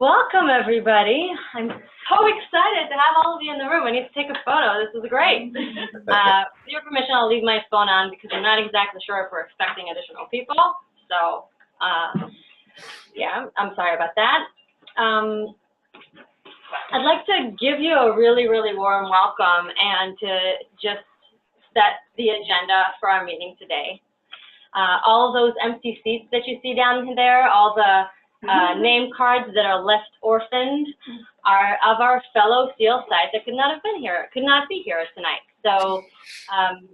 Welcome, everybody. I'm so excited to have all of you in the room. I need to take a photo. This is great. With your permission, I'll leave my phone on because I'm not exactly sure if we're expecting additional people. So, yeah, I'm sorry about that. I'd like to give you a really, really warm welcome and to just set the agenda for our meeting today. All of those empty seats that you see down there, all the name cards that are left orphaned are of our fellow SEAL sites that could not be here tonight. So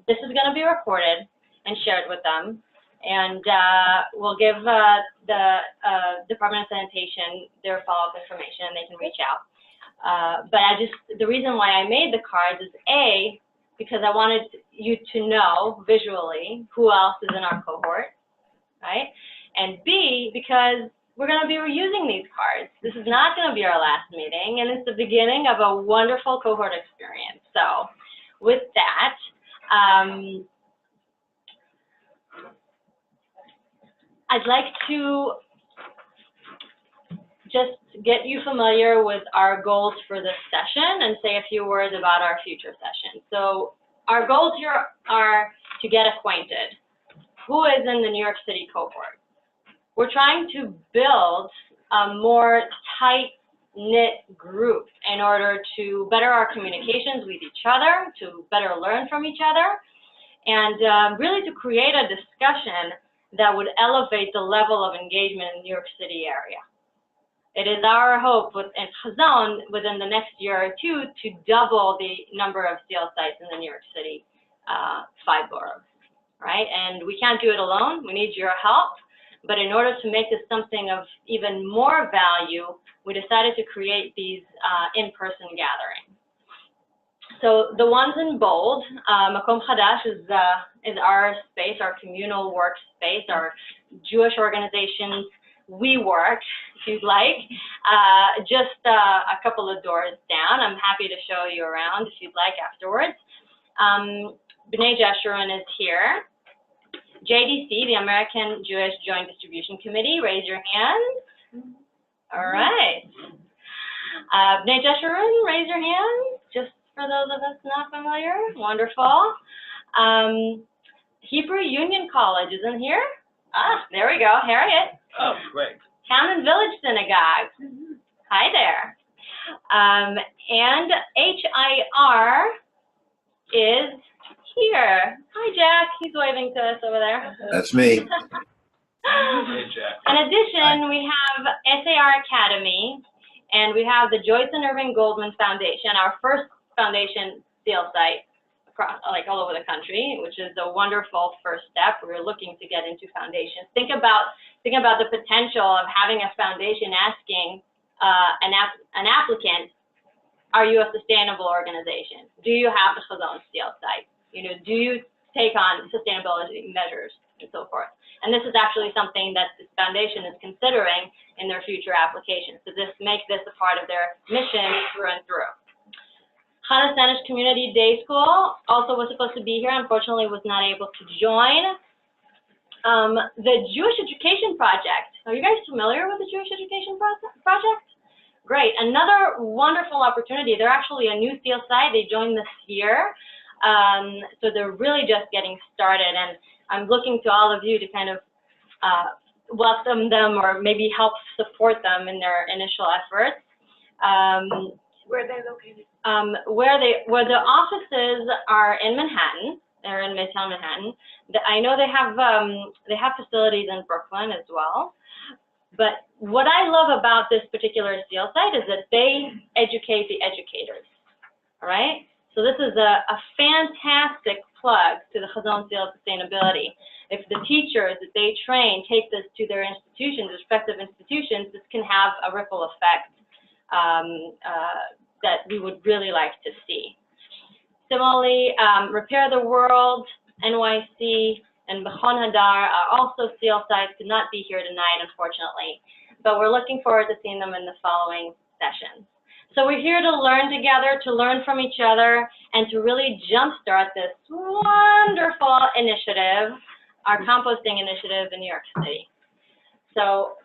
this is going to be recorded and shared with them, and we'll give the Department of Sanitation their follow-up information, and they can reach out. But the reason why I made the cards is A, because I wanted you to know visually who else is in our cohort, right? And B, because we're going to be reusing these cards. This is not going to be our last meeting, and it's the beginning of a wonderful cohort experience. So with that, I'd like to just get you familiar with our goals for this session and say a few words about our future session. So our goals here are to get acquainted. Who is in the New York City cohort? We're trying to build a more tight-knit group in order to better our communications with each other, to better learn from each other, and really to create a discussion that would elevate the level of engagement in the New York City area. It is our hope in Hazon within the next year or two to double the number of SEAL sites in the New York City 5 boroughs, right? And we can't do it alone. We need your help. But in order to make this something of even more value, we decided to create these in-person gatherings. So the ones in bold, Makom Chadash is our space, our communal workspace, our Jewish organizations. We work, if you'd like, just a couple of doors down. I'm happy to show you around if you'd like afterwards. B'nai Jeshurun is here. JDC, the American Jewish Joint Distribution Committee, raise your hand. All right. B'nai Jeshurun, raise your hand, just for those of us not familiar. Wonderful. Hebrew Union College is in here. Ah, there we go, Harriet. Oh, great. Town and Village Synagogue. Hi there. And HIR is here. Hi, Jack. He's waving to us over there. That's me. Hey, Jack. In addition, we have SAR Academy, and we have the Joyce and Irving Goldman Foundation, our first foundation SEAL site across, all over the country, which is a wonderful first step. We're looking to get into foundations. Think about the potential of having a foundation asking an applicant, are you a sustainable organization? Do you have the Hazon SEAL site? Do you take on sustainability measures and so forth? And this is actually something that this foundation is considering in their future applications. So make this a part of their mission through and through. Hana Spanish Community Day School also was supposed to be here, unfortunately was not able to join. The Jewish Education Project. Are you guys familiar with the Jewish Education Project? Great, another wonderful opportunity. They're actually a new SEAL site. They joined this year. So they're really just getting started, and I'm looking to all of you to kind of welcome them or maybe help support them in their initial efforts. Where are they located? Where the offices are in Manhattan. They're in Midtown Manhattan. I know they have facilities in Brooklyn as well. But what I love about this particular SEAL site is that they educate the educators. All right. So this is a fantastic plug to the Hazon Seal of Sustainability. If the teachers that they train take this to their institutions, respective institutions, this can have a ripple effect that we would really like to see. Similarly, Repair the World, NYC, and Bechon Hadar are also SEAL sites. Could not be here tonight, unfortunately, but we're looking forward to seeing them in the following sessions. So we're here to learn together, to learn from each other, and to really jumpstart this wonderful initiative, our composting initiative in New York City. So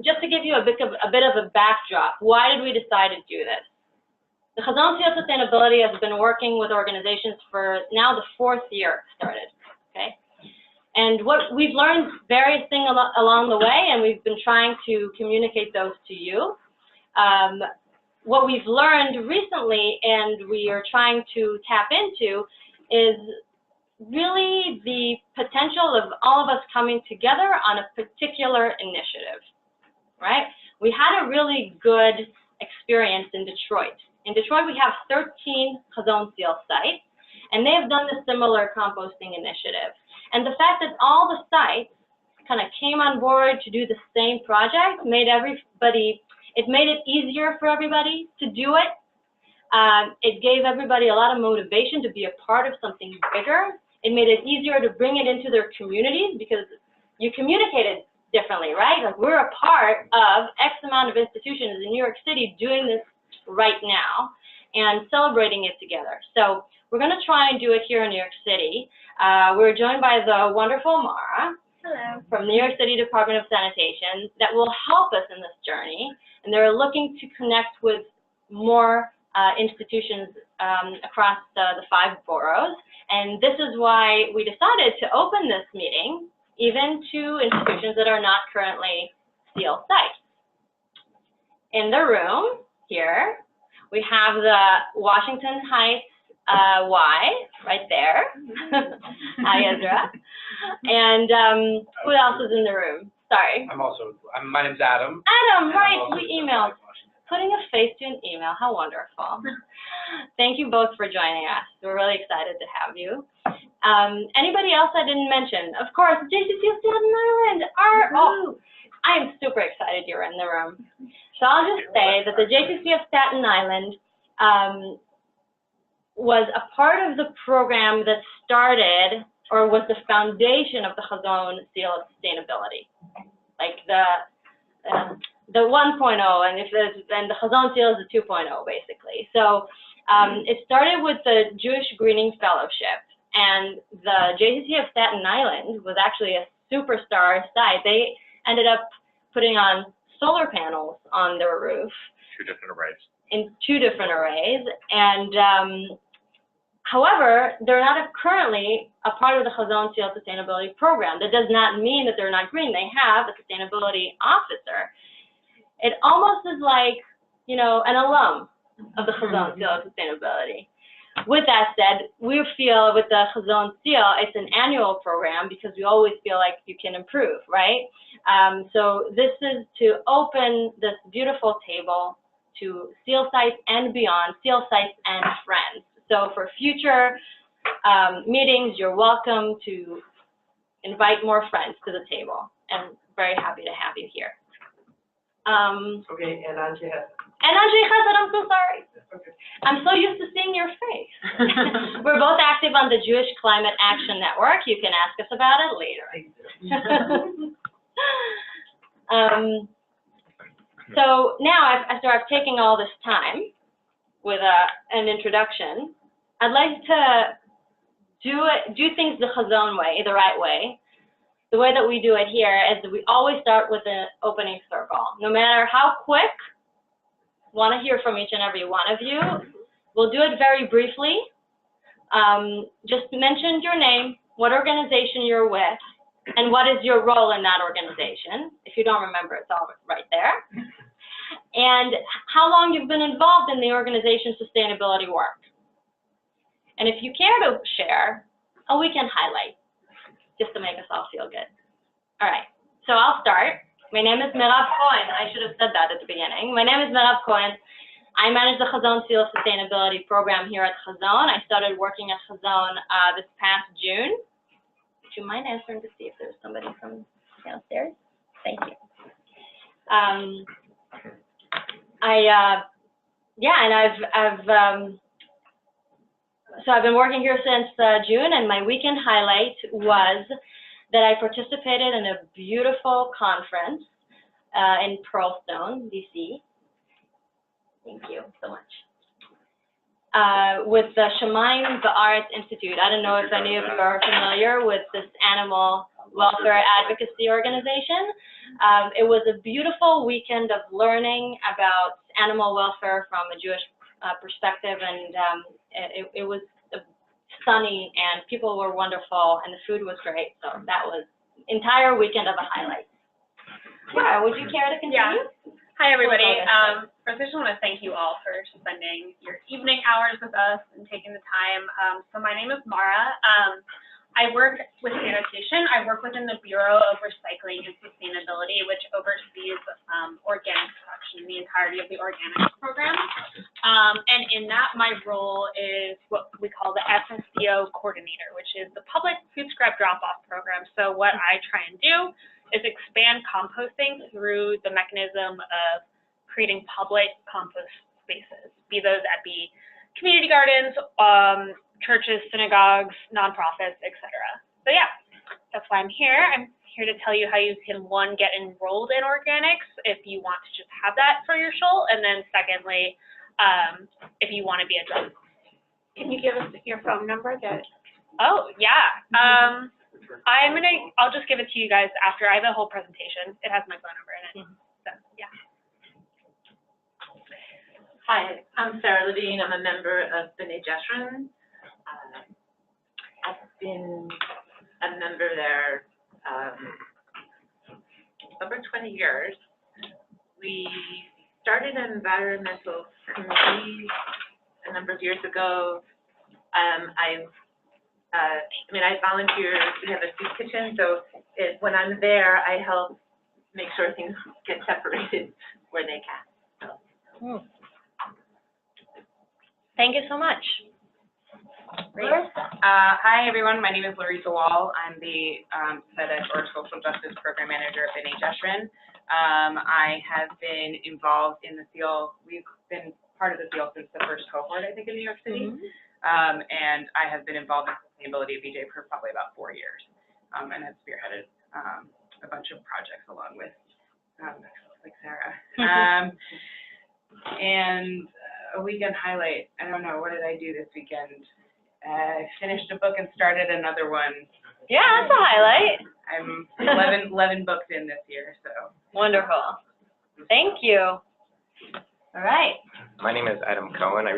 just to give you a bit of a backdrop, why did we decide to do this? The Hazon Seal of Sustainability has been working with organizations for now the 4th year started, okay? And what we've learned various things along the way, and we've been trying to communicate those to you. What we've learned recently, and we are trying to tap into, is really the potential of all of us coming together on a particular initiative, right? We had a really good experience in Detroit. In Detroit, we have 13 Hazon Seal sites, and they have done a similar composting initiative. And the fact that all the sites kind of came on board to do the same project made it made it easier for everybody to do it. It gave everybody a lot of motivation to be a part of something bigger. It made it easier to bring it into their communities because you communicated differently, right? Like, we're a part of X amount of institutions in New York City doing this right now and celebrating it together. So we're going to try and do it here in New York City. We're joined by the wonderful Mara. Hello. From New York City Department of Sanitation that will help us in this journey. And they're looking to connect with more institutions across the 5 boroughs. And this is why we decided to open this meeting even to institutions that are not currently seal sites. In the room here, we have the Washington Heights Y right there. Hi, Ezra. And who else is in the room? Sorry. My name's Adam. Adam, right, we emailed. Putting a face to an email, how wonderful. Thank you both for joining us. We're really excited to have you. Anybody else I didn't mention? Of course, JCC of Staten Island. I am super excited you're in the room. So I'll just say that the JCC of Staten Island was a part of the program that started, or was the foundation of the Hazon Seal of Sustainability, like the 1.0, and the Hazon Seal is the 2.0 basically. So it started with the Jewish Greening Fellowship, and the JCC of Staten Island was actually a superstar site. They ended up putting on solar panels on their roof. 2 different arrays. In 2 different arrays, and however, they're not currently a part of the Hazon Seal Sustainability Program. That does not mean that they're not green. They have a sustainability officer. It almost is like, you know, an alum of the Hazon Seal of Sustainability. With that said, we feel with the Hazon Seal, it's an annual program because we always feel like you can improve, right? So this is to open this beautiful table to seal sites and beyond, seal sites and friends. So for future meetings, you're welcome to invite more friends to the table, and very happy to have you here. Okay, and Angie has. And Angie Hazon, I'm so sorry. Okay. I'm so used to seeing your face. We're both active on the Jewish Climate Action Network. You can ask us about it later. So now, after I've taken all this time with an introduction, I'd like to do things the Hazon way, the right way. The way that we do it here is that we always start with an opening circle. No matter how quick, want to hear from each and every one of you. We'll do it very briefly. Just mention your name, what organization you're with, and what is your role in that organization. If you don't remember, it's all right there. And how long you've been involved in the organization's sustainability work. And if you care to share, a weekend highlight, just to make us all feel good. All right, so I'll start. My name is Merav Cohen. I should have said that at the beginning. My name is Merav Cohen. I manage the Hazon Seal of Sustainability program here at Hazon. I started working at Hazon this past June. Would you mind answering to see if there's somebody from downstairs? Thank you. So I've been working here since June, and my weekend highlight was that I participated in a beautiful conference in Pearlstone, DC. Thank you so much. With the Shamayim Ba'aretz Institute. I don't know if any of you are familiar with this animal welfare advocacy organization. It was a beautiful weekend of learning about animal welfare from a Jewish perspective, and it was sunny, and people were wonderful, and the food was great. So that was entire weekend of a highlight. Sarah, would you care to continue? Yeah. Hi, everybody. First, I just want to thank you all for spending your evening hours with us and taking the time. So my name is Mara. I work with sanitation. I work within the Bureau of Recycling and Sustainability, which oversees organic production, the entirety of the organics program. And in that, my role is what we call the FSDO coordinator, which is the Public Food Scrap Drop-Off program. So what I try and do is expand composting through the mechanism of creating public compost spaces, be those at be community gardens, churches, synagogues, nonprofits, etc. So yeah, that's why I'm here. I'm here to tell you how you can, one, get enrolled in organics if you want to just have that for your shul, and then secondly, if you want to be a drug. Can you give us your phone number? Oh yeah. I'll just give it to you guys after. I have a whole presentation. It has my phone number in it. So yeah. Hi, I'm Sarah Levine. I'm a member of B'nai Jeshurun. I've been a member there over 20 years. We started an environmental committee a number of years ago. I volunteer. We have a soup kitchen, so when I'm there, I help make sure things get separated where they can. Thank you so much. Great. Hi, everyone. My name is Larissa Wall. I'm the SEDEC, or Social Justice Program Manager at B'nai Jeshurun. I have been involved in the seal. We've been part of the seal since the first cohort, I think, in New York City. And I have been involved in sustainability at BJ for probably about 4 years, and have spearheaded a bunch of projects along with like Sarah. And a weekend highlight, I don't know, what did I do this weekend? I finished a book and started another one. Yeah, that's a highlight. I'm 11 books in this year, so. Wonderful. Thank you. All right. My name is Adam Cohen. I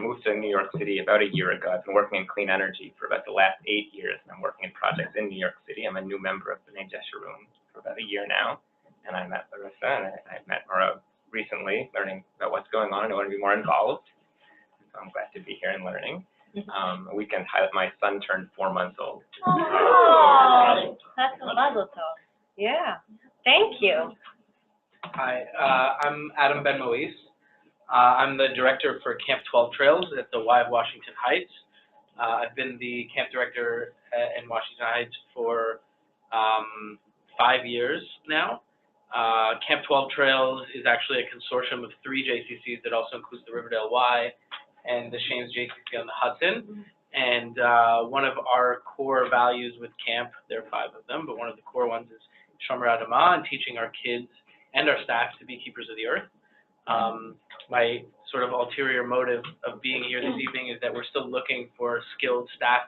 moved to New York City about a year ago. I've been working in clean energy for about the last 8 years, and I'm working in projects in New York City. I'm a new member of B'nai Jeshurun for about a year now, and I met Larissa, and I met Mara recently, learning about what's going on, and I want to be more involved. So I'm glad to be here and learning. A weekend highlight, my son turned 4 months old. Oh, that's a mazel tov. Yeah. Thank you. Hi, I'm Adam Ben Moise. I'm the director for Camp 12 Trails at the Y of Washington Heights. I've been the camp director in Washington Heights for 5 years now. Camp 12 Trails is actually a consortium of 3 JCCs that also includes the Riverdale Y and the Shames JCC on the Hudson. And one of our core values with camp, there are 5 of them, but one of the core ones is Shomer Adamah, and teaching our kids and our staff to be keepers of the earth. My sort of ulterior motive of being here this evening is that we're still looking for skilled staff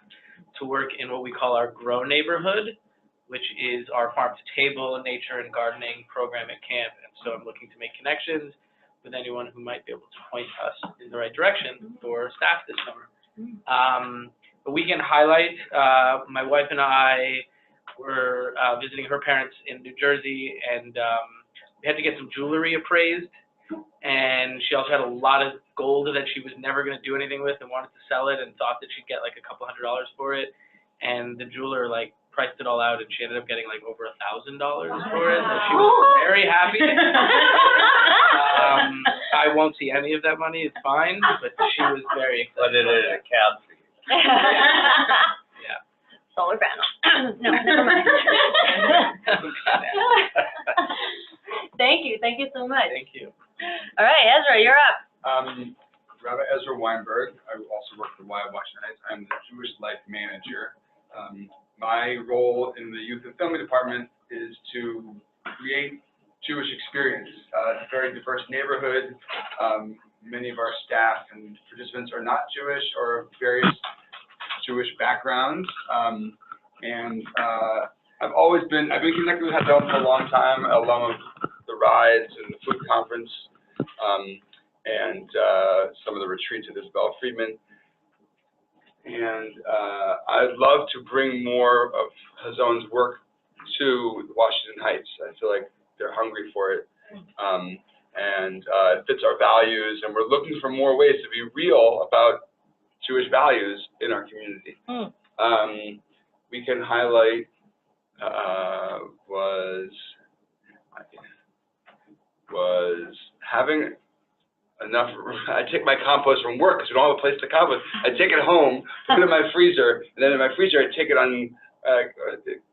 to work in what we call our Grow neighborhood, which is our farm-to-table nature and gardening program at camp. And so I'm looking to make connections with anyone who might be able to point us in the right direction for staff this summer. A weekend highlight, my wife and I were visiting her parents in New Jersey, and we had to get some jewelry appraised. And she also had a lot of gold that she was never going to do anything with and wanted to sell it and thought that she'd get like a couple $100s for it. And the jeweler like priced it all out, and she ended up getting like over $1,000 for it. So she was very happy. I won't see any of that money. It's fine, but she was very excited. Put it in an account for you. Yeah. Solar panel. No, never mind. Thank you. Thank you so much. Thank you. All right, Ezra, you're up. Rabbi Ezra Weinberg. I also work for Y of Washington Heights. I'm the Jewish Life Manager. My role in the Youth and Family Department is to create Jewish experience. It's a very diverse neighborhood. Many of our staff and participants are not Jewish or various Jewish backgrounds. I've been connected with Hazon for a long time, alum of the rides and the food conference, and some of the retreats at Isabel Friedman. And I'd love to bring more of Hazon's work to Washington Heights. I feel like they're hungry for it. And it fits our values, and we're looking for more ways to be real about Jewish values in our community. We can highlight was having enough. I take my compost from work because we don't have a place to compost. I take it home, put it in my freezer, and then in my freezer I take it on.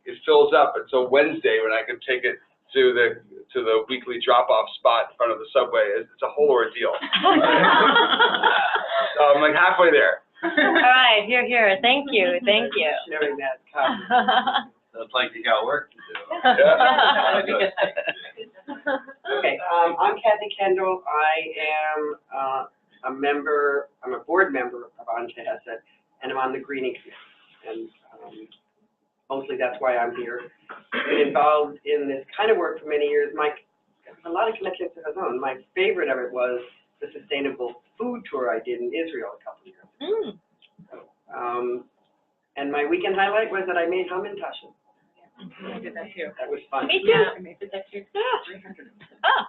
It fills up until Wednesday when I can take it to the weekly drop-off spot in front of the subway. It's a whole ordeal. So I'm like halfway there. All right, here. Thank you. Sharing that comment. Sounds like you got work to do. Okay, I'm Kathy Kendall. I am I'm a board member of Anshe Hesed, and I'm on the Greening Committee. And mostly that's why I'm here. I've been involved in this kind of work for many years. A lot of connections to Hazon. My favorite of it was the sustainable food tour I did in Israel a couple of years ago. And my weekend highlight was that I made hamantashen. I did that too. That was fun. Me too. I did that too. Oh,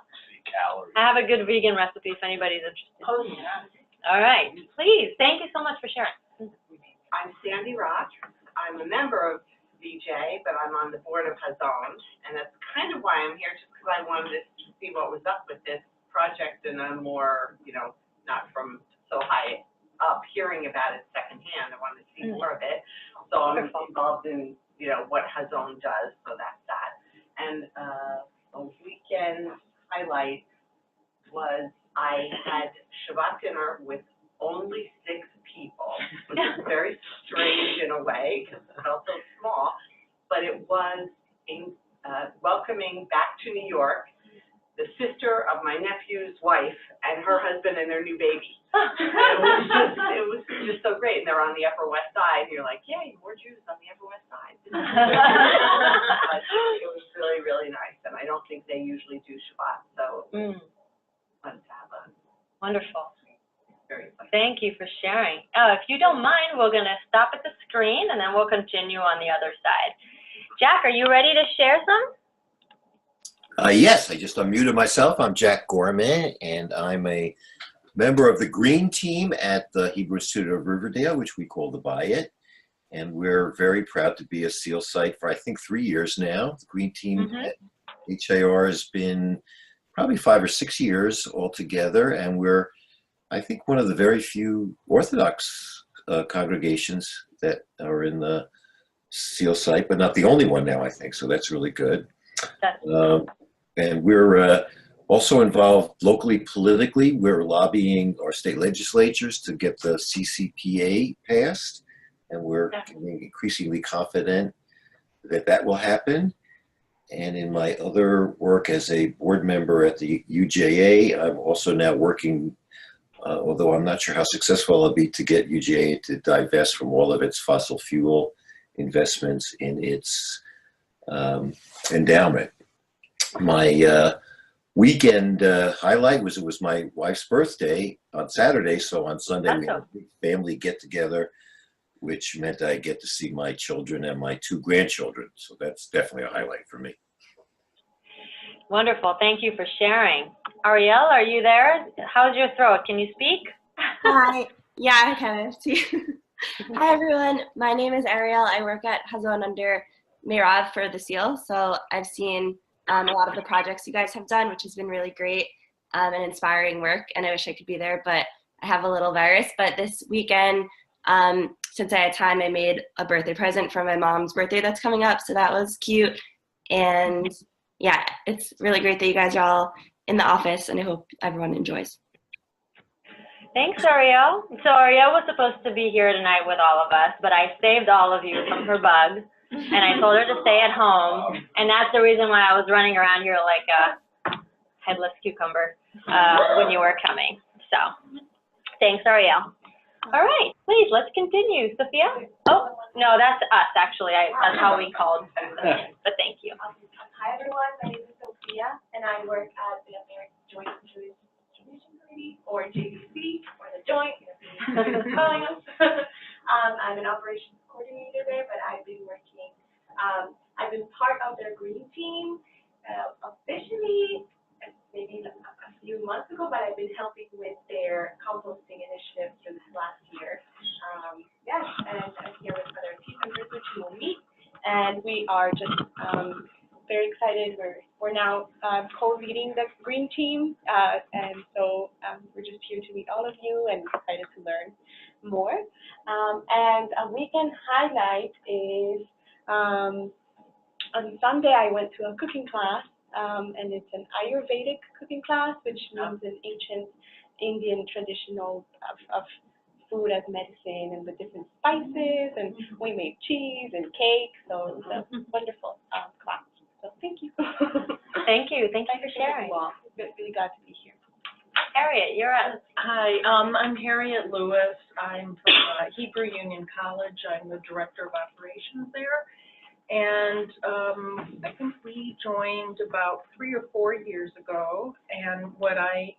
Calories. I have a good vegan recipe if anybody's interested. Oh, yeah. All right, please. Thank you so much for sharing. I'm Sandy Rock. I'm a member of VJ, but I'm on the board of Hazon, and that's kind of why I'm here, just because I wanted to see what was up with this project in a more, not from so high up, hearing about it secondhand. I wanted to see more of it. So I'm involved in, what Hazon does, so that's that. And a weekend highlight was I had Shabbat dinner with only 6 people, which is very strange in a way because it felt so small, but it was welcoming back to New York the sister of my nephew's wife and her husband and their new baby. It was just so great. And they're on the Upper West Side. And you're like, yay, more Jews on the Upper West Side. But it was really, really nice. And I don't think they usually do Shabbat, so it was fun to have a Wonderful. very fun. Thank you for sharing. If you don't mind, we're going to stop at the screen, and then we'll continue on the other side. Jack, are you ready to share some? Yes, I just unmuted myself. I'm Jack Gorman, and I'm a member of the Green Team at the Hebrew Institute of Riverdale, which we call the Bayit. And we're very proud to be a SEAL site for, I think, 3 years now. The Green Team at HIR has been probably 5 or 6 years altogether, and we're, I think, one of the very few Orthodox congregations that are in the SEAL site, but not the only one now, I think, so that's really good. And we're also involved locally politically. We're lobbying our state legislatures to get the CCPA passed, and we're getting increasingly confident that that will happen. And in my other work as a board member at the UJA, I'm also now working, although I'm not sure how successful I'll be, to get UJA to divest from all of its fossil fuel investments in its endowment. My weekend highlight was, it was my wife's birthday on Saturday, so on Sunday we had a big family get-together, which meant I get to see my children and my 2 grandchildren, so that's definitely a highlight for me. Wonderful. Thank you for sharing. Ariel, are you there? How's your throat? Can you speak? Hi. Yeah, I kind of see. Hi, everyone. My name is Ariel. I work at Hazon under Mirav for the SEAL, so I've seen a lot of the projects you guys have done, which has been really great and inspiring work, and I wish I could be there, but I have a little virus. But this weekend, since I had time, I made a birthday present for my mom's birthday that's coming up, so that was cute. And yeah, it's really great that you guys are all in the office, and I hope everyone enjoys. Thanks, Ariel. So Ariel was supposed to be here tonight with all of us, but I saved all of you from her bug, and I told her to stay at home, and that's the reason why I was running around here like a headless cucumber when you were coming. So thanks, Ariel. All right, please, let's continue. Sophia? Oh, No, that's us, actually. That's how we called, but thank you. Hi, everyone. My name is Sophia, and I work at the American Joint Distribution Committee, or JDC, or the Joint, calling us. I'm an operations coordinator there, but I've been working, I've been part of their green team officially maybe a few months ago, but I've been helping with their composting initiative for this last year. And I'm here with other team members which we will meet, and we are just very excited. We're now co-leading the green team, and so we're just here to meet all of you and excited to learn more. And a weekend highlight is on Sunday I went to a cooking class, and it's an Ayurvedic cooking class, which means an ancient Indian traditional of food as medicine and with different spices, and we made cheese and cake, so it was a wonderful class. So thank you. Thank you. Thank you for sharing. Really glad to be here. Harriet, you're up. Hi, I'm Harriet Lewis. I'm from Hebrew Union College. I'm the Director of Operations there. And I think we joined about 3 or 4 years ago. And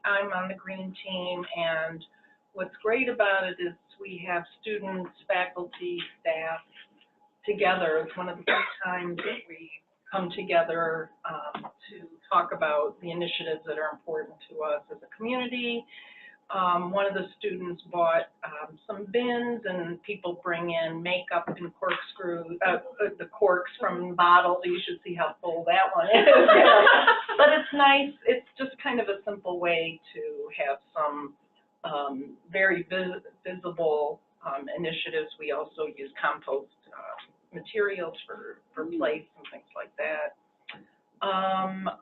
I'm on the green team, and what's great about it is we have students, faculty, staff together. It's one of the first times that we come together to talk about the initiatives that are important to us as a community. One of the students bought some bins, and people bring in makeup and corkscrews, the corks from bottles. You should see how full that one is. But it's nice. It's just kind of a simple way to have some very visible initiatives. We also use compost materials for plates and things like that.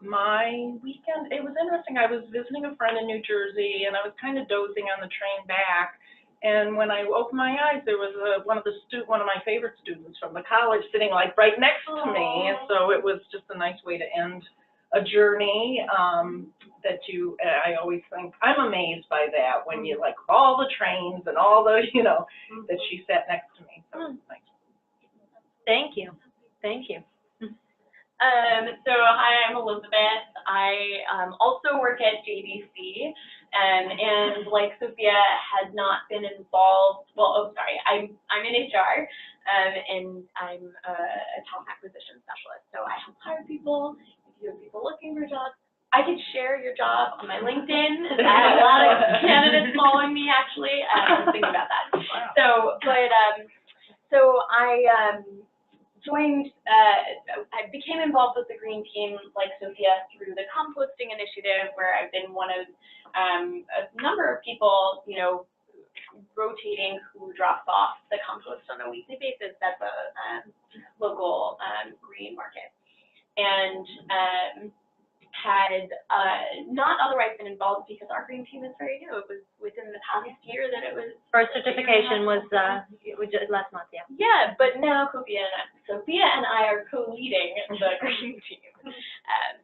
My weekend, it was interesting. I was visiting a friend in New Jersey, and I was kind of dozing on the train back. And when I opened my eyes, there was one of my favorite students from the college sitting like right next to me. And so it was just a nice way to end a journey I always think, I'm amazed by that when you like all the trains and all the, that she sat next to me. So nice. Thank you. Thank you. So hi, I'm Elizabeth. I also work at JDC, and like Sophia, had not been involved. I'm in HR, and I'm a talent acquisition specialist. So I help hire people. If you have people looking for jobs, I could share your job on my LinkedIn. I have a lot of candidates following me, actually. I'm thinking about that. So, so I joined, I became involved with the green team, like Sophia, through the composting initiative, where I've been one of a number of people, rotating who drops off the compost on a weekly basis at the local green market. And had not otherwise been involved because our green team is very new. It was within the past year that it was. First certification was last month, yeah. Yeah, but now Sophia and I are co-leading the green team.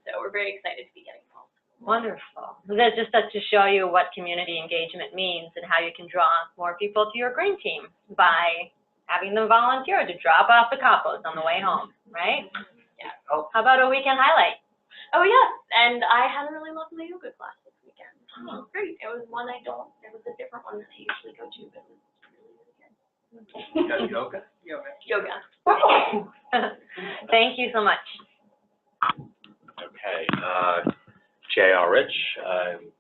So we're very excited to be getting involved. Wonderful. That's just to show you what community engagement means and how you can draw more people to your green team by having them volunteer to drop off the compost on the way home, right? Yeah. How about a weekend highlight? Oh yes, and I had a really lovely yoga class this weekend. Oh, great. It was one it was a different one than I usually go to, but it was really, really good. Yoga? Yoga. Thank you so much. Okay, J.R. Rich, I'm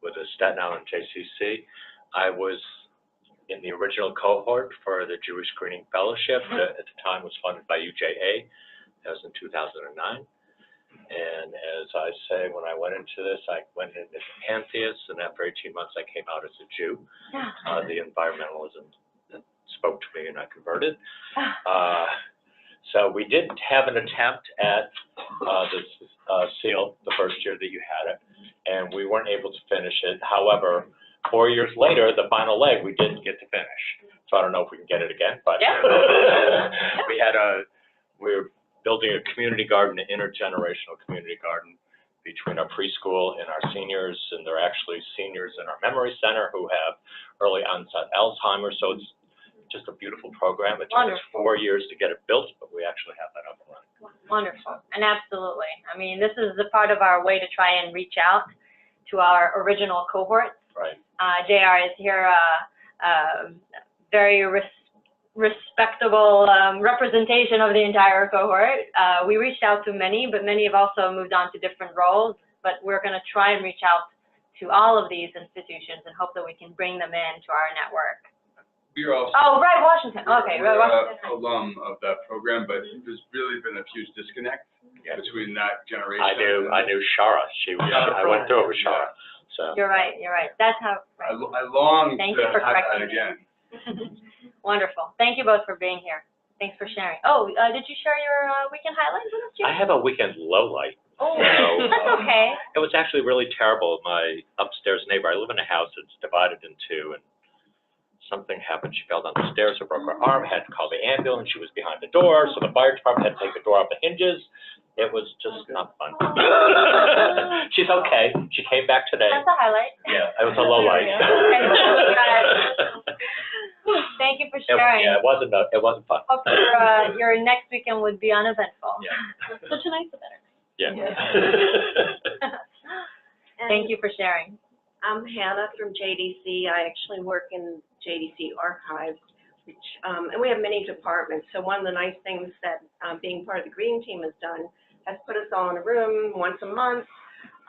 with the Staten Island JCC. I was in the original cohort for the Jewish Greening Fellowship that at the time was funded by UJA. That was in 2009. And as I say, when I went into this, I went in as an atheist, and after 18 months, I came out as a Jew. The environmentalism spoke to me, and I converted. So we did have an attempt at the seal the first year that you had it, and we weren't able to finish it. However, 4 years later, the final leg, we didn't get to finish. So I don't know if we can get it again, but we were building a community garden, an intergenerational community garden between our preschool and our seniors, and they're actually seniors in our memory center who have early onset Alzheimer's. So it's just a beautiful program. It took us 4 years to get it built, but we actually have that up and running. Wonderful, and absolutely. I mean, this is a part of our way to try and reach out to our original cohort. Right. JR is here, very respectable representation of the entire cohort. We reached out to many, but many have also moved on to different roles. But we're going to try and reach out to all of these institutions and hope that we can bring them into our network. We're also. Oh, right, Washington. Okay, we're, right, Washington. Alum of that program, but there's really been a huge disconnect between that generation. I knew Shara. I went through it with Shara. So. You're right. That's how. I long Thank to you for have that correcting me. again. Wonderful. Thank you both for being here. Thanks for sharing. Oh, did you share your weekend highlights with us, Jim? I have a weekend low light. Oh, So, that's okay. It was actually really terrible. My upstairs neighbor, I live in a house that's divided in two, and something happened. She fell down the stairs, her broke her arm, had to call the ambulance. She was behind the door, so the fire department had to take the door off the hinges. It was just not fun. She's okay. She came back today. That's a highlight. Yeah, it was a low light. Thank you for sharing. It wasn't fun. Hope your next weekend would be uneventful. Yeah. So tonight's the better. Yeah. Thank you for sharing. I'm Hannah from JDC. I actually work in JDC archives, which, and we have many departments. So one of the nice things that being part of the Green Team has done has put us all in a room once a month.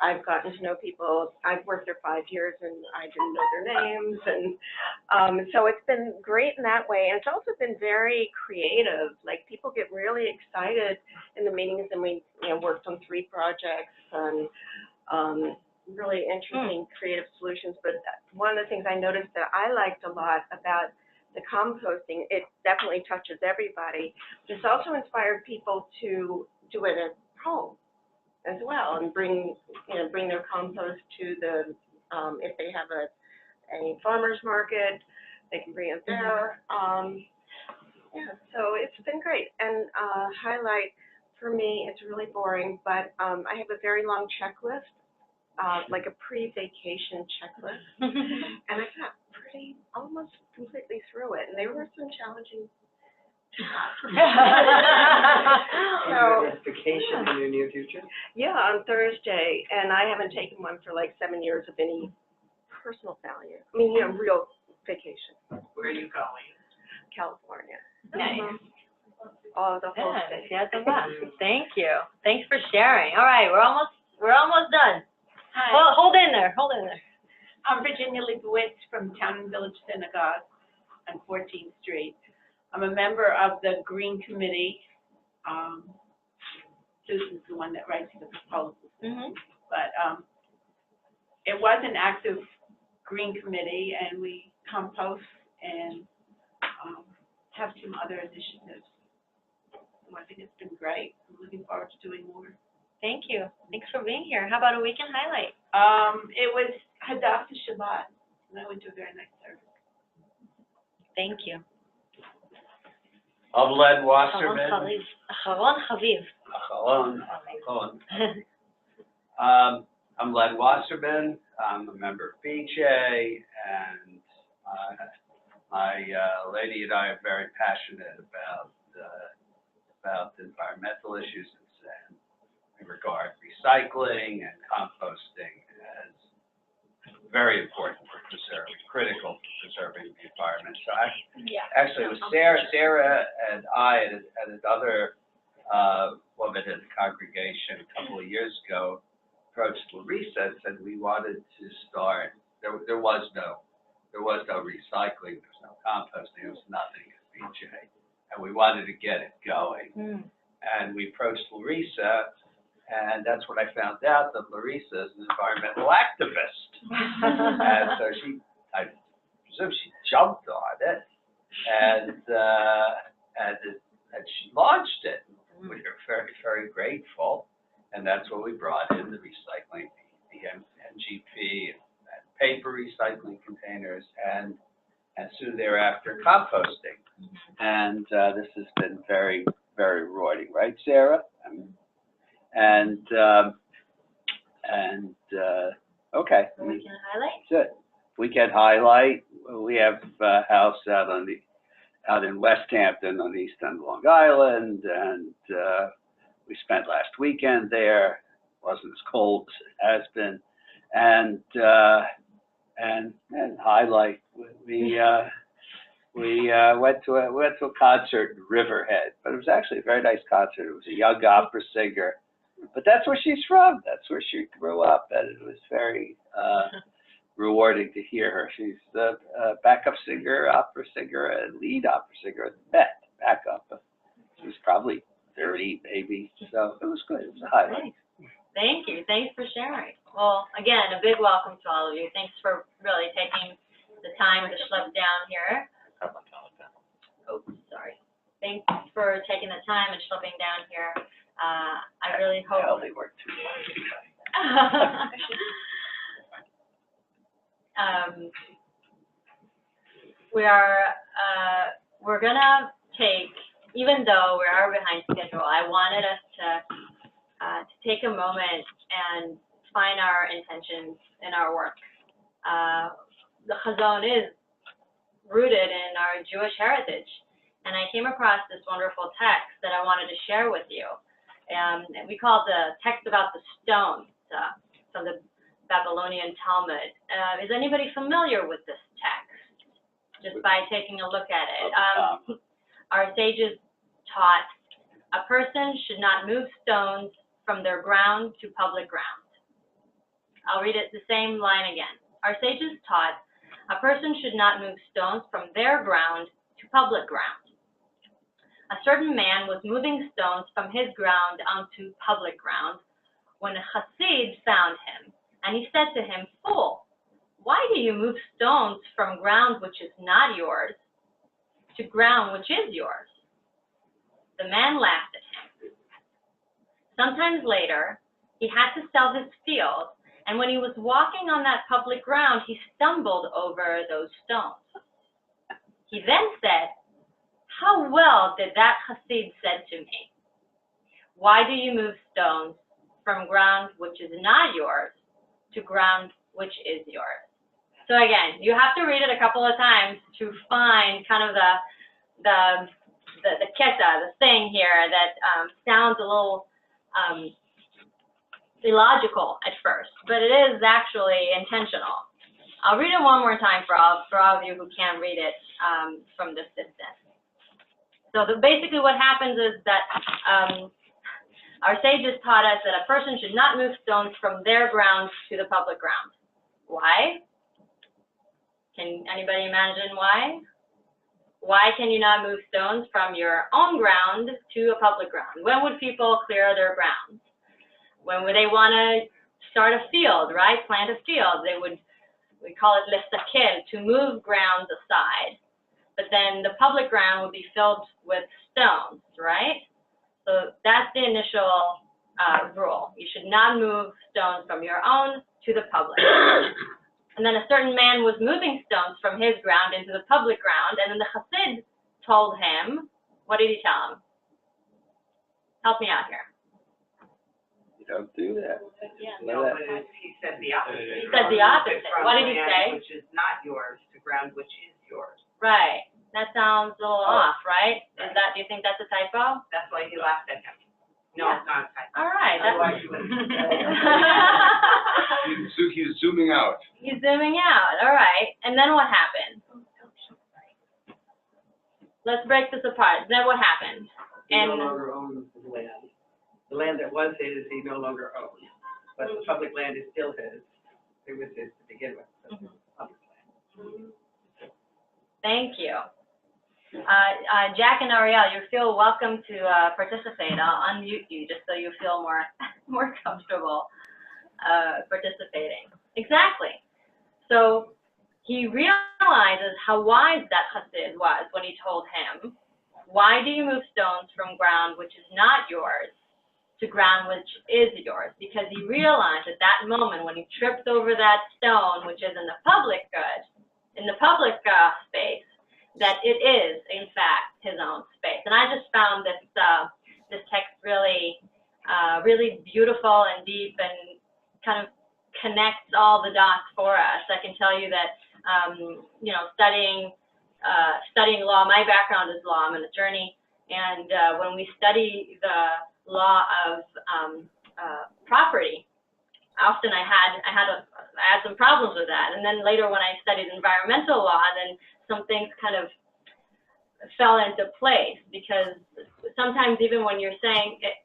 I've gotten to know people. I've worked there 5 years and I didn't know their names. And so it's been great in that way. And it's also been very creative. Like people get really excited in the meetings, and we worked on 3 projects and really interesting creative solutions. But one of the things I noticed that I liked a lot about the composting, it definitely touches everybody. It's also inspired people to do it at home as well, and bring their compost to the, if they have a farmer's market, they can bring it there. Yeah, so it's been great. And highlight for me, it's really boring, but I have a very long checklist, like a pre-vacation checklist, and I got almost completely through it, and there were some challenging Vacation in the near future? Yeah, on Thursday, and I haven't taken one for like 7 years of any personal value. I mean, real vacation. Where are you going? California. Nice. Oh, the whole state. Yeah, the best. Thank you. Thanks for sharing. All right, we're almost done. Hi. Well, hold in there. I'm Virginia Leibowitz from Town and Village Synagogue on 14th Street. I'm a member of the Green Committee. Susan's the one that writes the proposals. But it was an active Green Committee, and we compost and have some other initiatives. So I think it's been great. I'm looking forward to doing more. Thank you. Thanks for being here. How about a weekend highlight? It was Hadassah Shabbat, and I went to a very nice service. Thank you. I'm Len Wasserman. Aharon Chaviv. I'm Len Wasserman. I'm a member of BJ, and my lady and I are very passionate about environmental issues, and we regard recycling and composting as very important for critical to preserving the environment. So actually, it was Sarah and I and another woman in the congregation a couple of years ago approached Larissa and said we wanted to start. There was no recycling, there was no composting, there was nothing at BJ, and we wanted to get it going. And we approached Larissa. And that's when I found out that Larissa is an environmental activist. And so I presume she jumped on it, and she launched it. We were very, very grateful. And that's when we brought in the recycling, the NGP, and paper recycling containers, and soon thereafter composting. And this has been very, very rewarding, right, Sarah? Okay. Weekend highlight? That's it. Weekend highlight. We have a house out on the out in West Hampton on East End, Long Island, and we spent last weekend there. It wasn't as cold as it has been, and highlight, we went to a concert in Riverhead, but it was actually a very nice concert. It was a young opera singer, but that's where she's from. That's where she grew up, and it was very rewarding to hear her. She's the backup singer, opera singer, and lead opera singer at the Met. Backup. She was probably 30, maybe. So it was good. It was a highlight. Thank you. Thanks for sharing. Well, again, a big welcome to all of you. Thanks for really taking the time to schlep down here. Oh, sorry. Thanks for taking the time and schlepping down here. I really hope. I only worked 2 months. We're gonna take, even though we are behind schedule, I wanted us to take a moment and define our intentions in our work. The Hazon is rooted in our Jewish heritage, and I came across this wonderful text that I wanted to share with you. And we call it the text about the stones from the Babylonian Talmud. Is anybody familiar with this text? Just by taking a look at it. Our sages taught a person should not move stones from their ground to public ground. I'll read it the same line again. Our sages taught a person should not move stones from their ground to public ground. A certain man was moving stones from his ground onto public ground when a Hasid found him, and he said to him, "Fool, why do you move stones from ground which is not yours to ground which is yours?" The man laughed at him. Sometimes later, he had to sell his field, and when he was walking on that public ground, he stumbled over those stones. He then said, "How well did that Hasid said to me, why do you move stones from ground which is not yours to ground which is yours?" So again, you have to read it a couple of times to find kind of the keta, the thing here that sounds a little illogical at first, but it is actually intentional. I'll read it one more time for all of you who can't read it from this distance. So basically what happens is that our sages taught us that a person should not move stones from their ground to the public ground. Why? Can anybody imagine why? Why can you not move stones from your own ground to a public ground? When would people clear their grounds? When would they want to start a field, right? Plant a field. We call it lestakel, to move grounds aside. But then the public ground would be filled with stones, right? So that's the initial rule. You should not move stones from your own to the public. And then a certain man was moving stones from his ground into the public ground, and then the Hasid told him, what did he tell him? Help me out here. You don't do that. No, but he said the opposite. He said the opposite. What did he say? Which is not yours to ground which is yours. Right. That sounds a little off, right? Do you think that's a typo? That's why he laughed at him. No, Yeah. it's not a typo. All right. Otherwise you wouldn't. He's zooming out. He's zooming out. All right. And then what happened? Let's break this apart. Then what happened? He no longer owns the land. The land that was his, he no longer owns. But the public land is still his. It was his to begin with. So it's public land. Thank you. Jack and Ariel, you feel welcome to participate. I'll unmute you just so you feel more comfortable participating. Exactly. So he realizes how wise that Hasid was when he told him, "Why do you move stones from ground which is not yours to ground which is yours?" Because he realized at that moment when he tripped over that stone, which is in the public good, in the public space, that it is, in fact, his own space. And I just found this text really beautiful and deep, and kind of connects all the dots for us. I can tell you that, studying studying law. My background is law. I'm an attorney, and when we study the law of property, often I had some problems with that. And then later when I studied environmental law, then some things kind of fell into place, because sometimes even when you're saying it,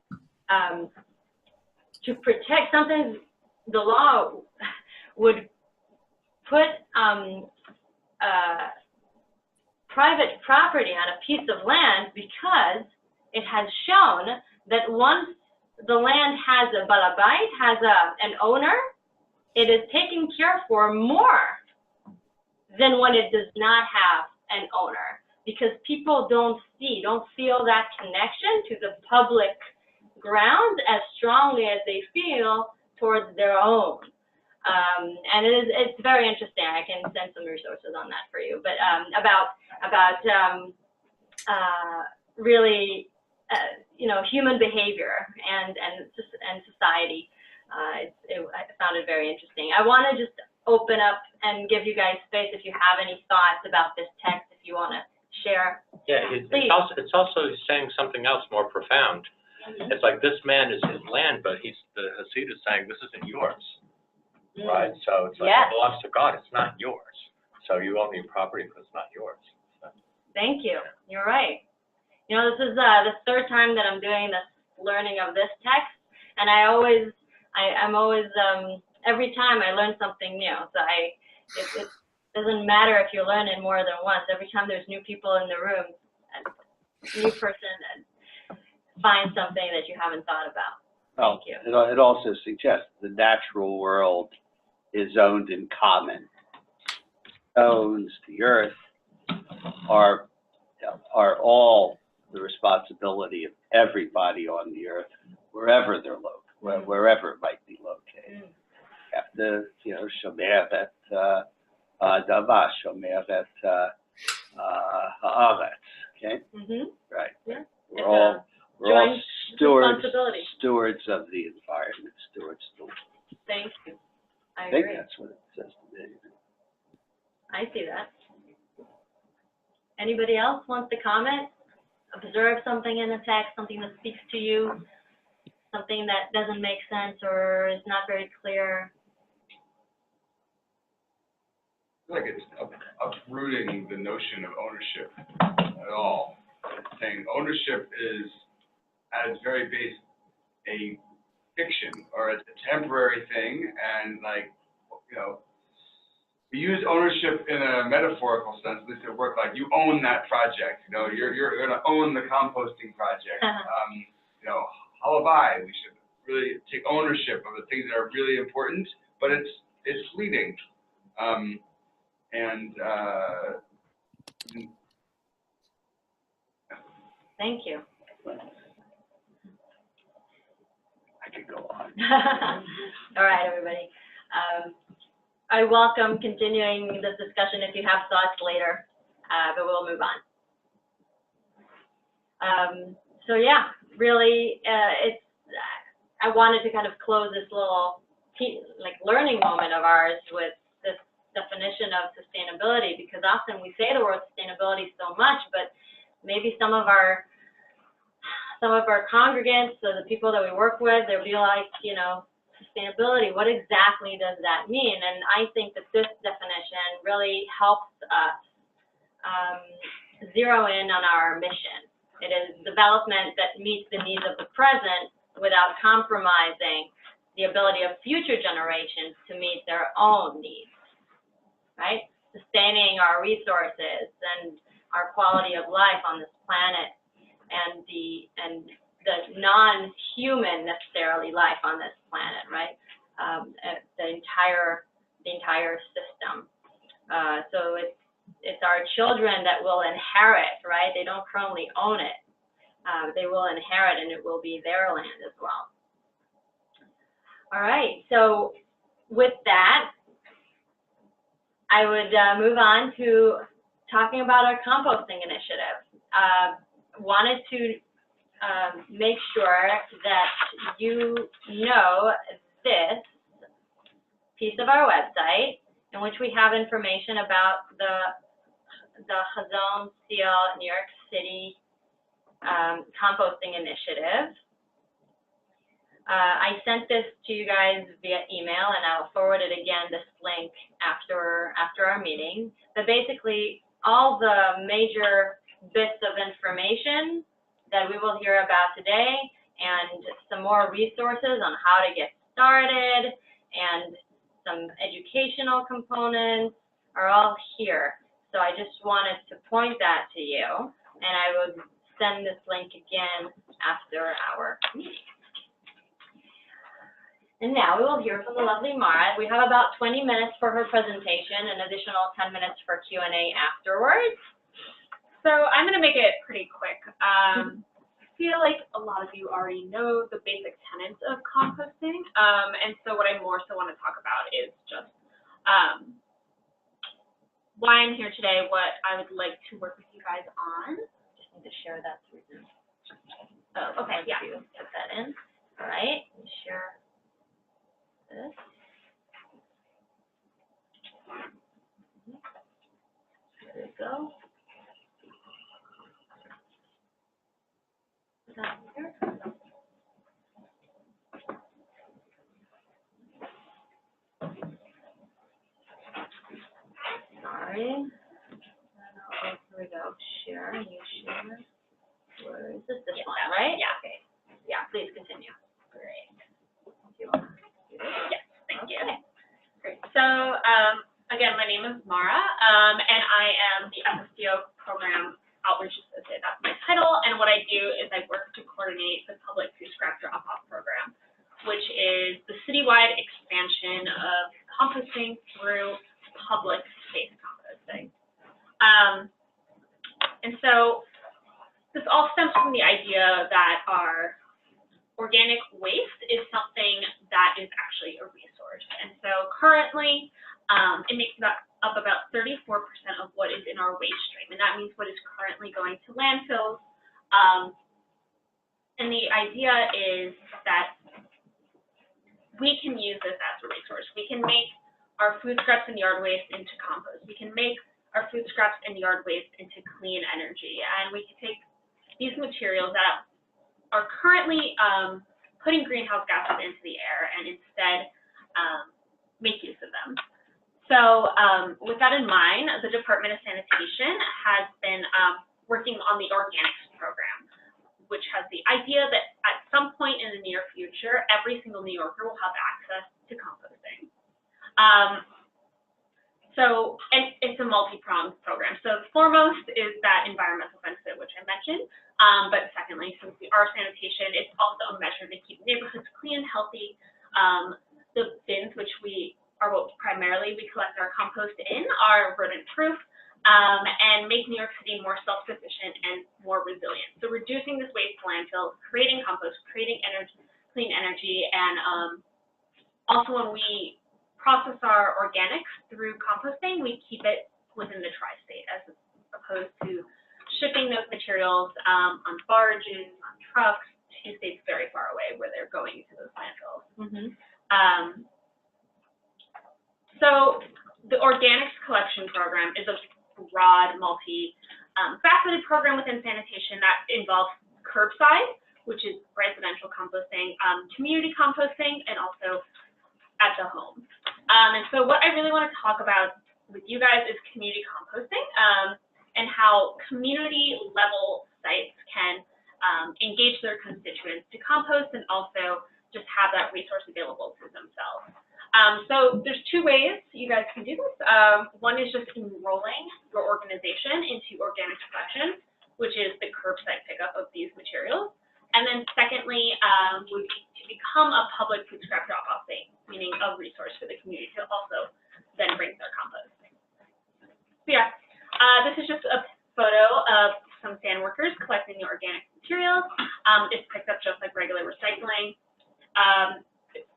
to protect, sometimes the law would put private property on a piece of land because it has shown that once the land has a balabait, has an owner, it is taken care for more than when it does not have an owner, because people don't feel that connection to the public ground as strongly as they feel towards their own. And it's very interesting. I can send some resources on that for you, but about really human behavior and society. I found it very interesting. I want to just open up and give you guys space if you have any thoughts about this text, if you want to share. Yeah, it's also saying something else more profound. Mm-hmm. It's like this man is his land, but the Hasid is saying this isn't yours, right? So it's like it belongs to God. It's not yours. So you own your property, but it's not yours. So. Thank you. You're right. This is the third time that I'm doing this learning of this text, and I'm always every time I learn something new. So it doesn't matter if you learn it more than once. Every time there's new people in the room, a new person finds something that you haven't thought about. Well, Thank you. It also suggests the natural world is owned in common. Stones, the earth are all the responsibility of everybody on the earth, wherever they're located, wherever it might be located. You have to, shomer et adama, shomer et haaretz. Okay. Right. Yeah. We're all stewards of the environment, stewards of the world. Thank you. I think agree. that's what it says to me. I see that. Anybody else wants to comment? Observe something in the text, something that speaks to you, something that doesn't make sense or is not very clear? I feel like it's uprooting the notion of ownership at all. It's saying ownership is, at its very base, a fiction or a temporary thing, and we use ownership in a metaphorical sense. At least at work, like you own that project. You're going to own the composting project. Halavai, we should really take ownership of the things that are really important, but it's fleeting. Thank you. I could go on. All right, everybody. I welcome continuing this discussion if you have thoughts later, but we'll move on. So yeah, really, I wanted to kind of close this little learning moment of ours with this definition of sustainability, because often we say the word sustainability so much, but maybe some of our congregants, so the people that we work with, they'll be like, sustainability, what exactly does that mean? And I think that this definition really helps us zero in on our mission. It is development that meets the needs of the present without compromising the ability of future generations to meet their own needs, right? Sustaining our resources and our quality of life on this planet and the non-human necessarily life on this planet, right? The entire system. So it's our children that will inherit, right? They don't currently own it. They will inherit, and it will be their land as well. All right. So with that, I would move on to talking about our composting initiative. Wanted to make sure that you know this piece of our website, in which we have information about the the Hazon Seal New York City composting initiative. I sent this to you guys via email, and I'll forward it again, this link, after our meeting. But basically, all the major bits of information that we will hear about today, and some more resources on how to get started, and some educational components are all here. So I just wanted to point that to you, and I will send this link again after our meeting. And now we will hear from the lovely Mara. We have about 20 minutes for her presentation, an additional 10 minutes for Q&A afterwards. So I'm going to make it pretty quick. I feel like a lot of you already know the basic tenets of composting, and so what I more so want to talk about is just why I'm here today, what I would like to work with you guys on. Just need to share that through Zoom. Oh, okay, yeah. Put that in. All right, share this. There we go. Put that here. Sorry. Oh, here we go. Share. New share. Where is this? This one, right? Yeah. Okay. Yeah. Please continue. Great. Yes, thank you. Great. So, again, my name is Mara, and I am the FSDO Program Outreach Associate. That's my title, and what I do is I work to coordinate the Public Food Scrap Drop-Off Program, which is the citywide expansion of composting through public space composting. And so this all stems from the idea that our organic waste is something that is actually a resource. And so currently, it makes up about 34% of what is in our waste stream. And that means what is currently going to landfills. And the idea is that we can use this as a resource. We can make our food scraps and yard waste into compost. We can make our food scraps and yard waste into clean energy. And we can take these materials that are currently putting greenhouse gases into the air and instead make use of them. So with that in mind, the Department of Sanitation has been working on the organics program, which has the idea that at some point in the near future, every single New Yorker will have access to composting. And it's a multi-pronged program. So foremost is that environmental benefit, which I mentioned. But secondly, since we are sanitation, it's also a measure to keep neighborhoods clean and healthy. The bins, which are what primarily we collect our compost in, are rodent-proof and make New York City more self-sufficient and more resilient. So reducing this waste to landfill, creating compost, creating energy, clean energy, and also when we process our organics through composting, we keep it within the tri-state as opposed to shipping those materials on barges, on trucks, to states very far away where they're going to those landfills. Mm-hmm. So the organics collection program is a broad, multi-faceted program within sanitation that involves curbside, which is residential composting, community composting, and also at the home. And so what I really want to talk about with you guys is community composting and how community-level sites can engage their constituents to compost and also just have that resource available to themselves. So there's two ways you guys can do this. One is just enrolling your organization into organic collection, which is the curbside pickup of these materials. And then secondly, would be to become a public food scrap drop-off site, meaning a resource for the community to also then bring their compost. So yeah, this is just a photo of some sand workers collecting the organic materials. It's picked up just like regular recycling. It's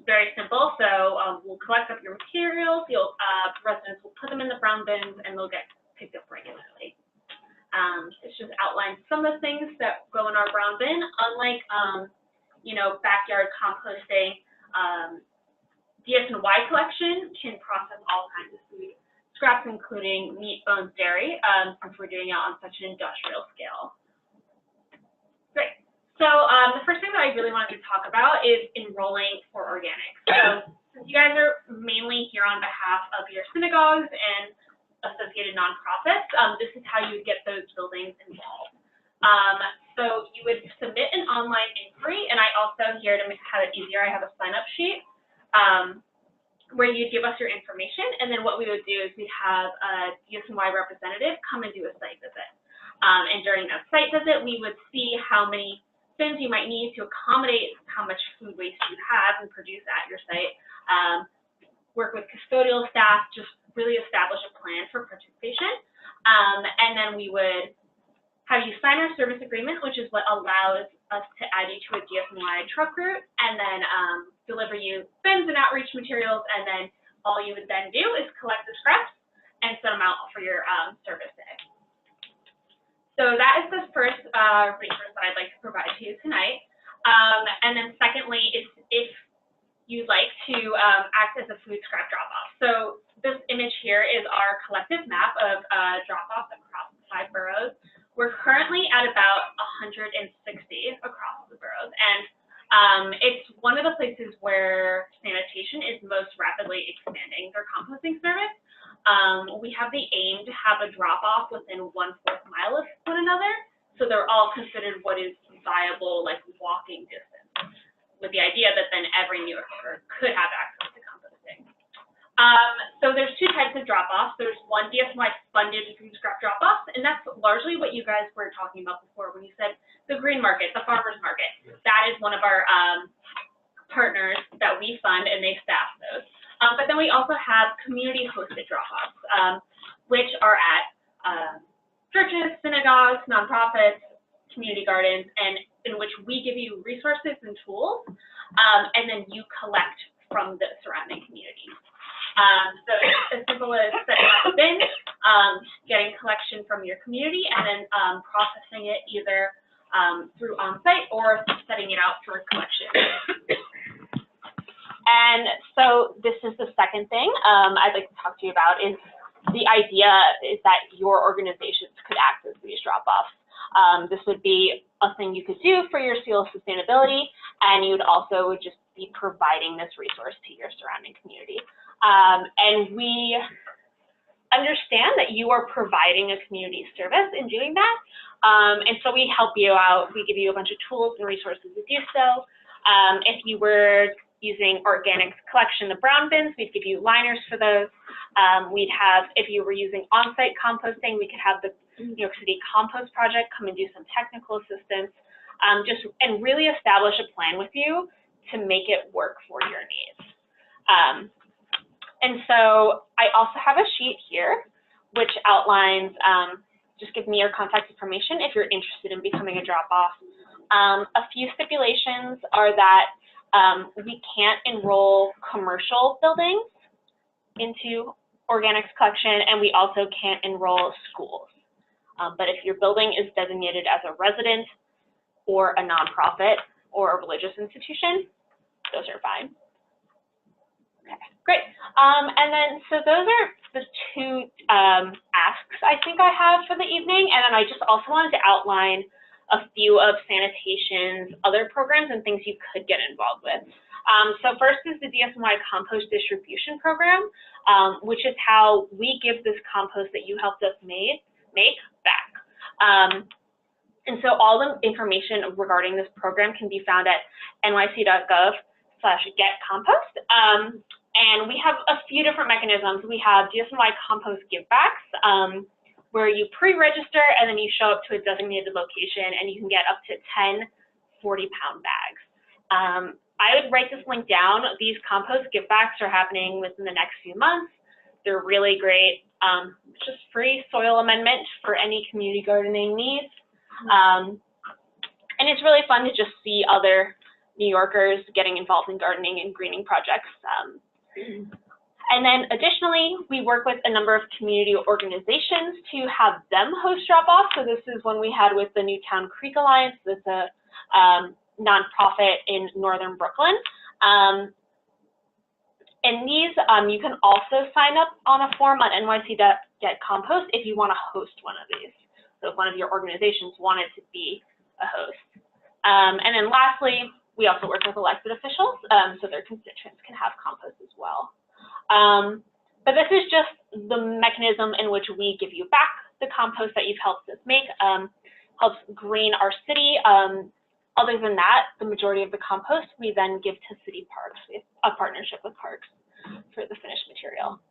very simple. So we'll collect up your materials. Residents will put them in the brown bins, and they'll get picked up regularly. It's just outlined some of the things that go in our brown bin. Unlike, backyard composting, DSY collection can process all kinds of food scraps, including meat, bones, dairy, since we're doing it on such an industrial scale. Great. So the first thing that I really wanted to talk about is enrolling for organics. So since you guys are mainly here on behalf of your synagogues and associated nonprofits, this is how you would get those buildings involved. So you would submit an online inquiry, and I also, here to have it easier, I have a sign-up sheet where you'd give us your information, and then what we would do is we'd have a DSNY representative come and do a site visit. And during that site visit, we would see how many bins you might need to accommodate how much food waste you have and produce at your site, work with custodial staff, just really establish a plan for participation. And then we would have you sign our service agreement, which is what allows us to add you to a DSNY truck route, and then deliver you bins and outreach materials, and then all you would then do is collect the scraps and send them out for your service day. So that is the first resource that I'd like to provide to you tonight. And then secondly, if you'd like to act as a food scrap drop-off. So this image here is our collective map of drop-offs across the 5 boroughs. We're currently at about 160 across the boroughs, and it's one of the places where sanitation is most rapidly expanding their composting service. We have the aim to have a drop-off within 1/4 mile of one another, so they're all considered what is viable, like walking distance, with the idea that then every New Yorker could have access to composting. So there's 2 types of drop-offs. There's one DSNY-funded food scrap drop-off, and that's largely what you guys were talking about before when you said the green market, the farmer's market. That is one of our partners that we fund, and they staff those. But then we also have community-hosted drop-offs, which are at churches, synagogues, nonprofits, community gardens, and in which we give you resources and tools, and then you collect from the surrounding community. So it's as simple as setting up a bin, getting collection from your community, and then processing it either through on-site or setting it out for collection. And so this is the second thing I'd like to talk to you about is the idea is that your organizations could act as these drop-offs. This would be a thing you could do for your Seal of Sustainability, and you'd also just be providing this resource to your surrounding community. And we understand that you are providing a community service in doing that. And so we help you out. We give you a bunch of tools and resources to do so. If you were using organic collection, the brown bins, we'd give you liners for those. We'd have, if you were using on-site composting, we could have the New York City Compost Project come and do some technical assistance, and really establish a plan with you to make it work for your needs. And so I also have a sheet here which outlines, just give me your contact information if you're interested in becoming a drop-off. A few stipulations are that we can't enroll commercial buildings into organics collection, and we also can't enroll schools. But if your building is designated as a resident or a nonprofit or a religious institution, those are fine. Okay, great. And then, so those are the 2 asks I think I have for the evening, and then I just also wanted to outline a few of sanitation's other programs and things you could get involved with. So first is the DSNY Compost Distribution Program, which is how we give this compost that you helped us make back. And so all the information regarding this program can be found at nyc.gov/getcompost. And we have a few different mechanisms. We have DSNY Compost Givebacks, where you pre-register and then you show up to a designated location and you can get up to 10 40-pound bags. I would write this link down. These compost givebacks are happening within the next few months. They're really great. It's just free soil amendment for any community gardening needs. And it's really fun to just see other New Yorkers getting involved in gardening and greening projects. And then additionally, we work with a number of community organizations to have them host drop-offs. So this is one we had with the Newtown Creek Alliance. That's a nonprofit in northern Brooklyn. in these, you can also sign up on a form on NYC.getCompost if you want to host one of these. So if one of your organizations wanted to be a host. And then lastly, we also work with elected officials, so their constituents can have compost as well. But this is just the mechanism in which we give you back the compost that you've helped us make, helps green our city. Other than that, the majority of the compost we then give to city parks. We have a partnership with parks for the finished material.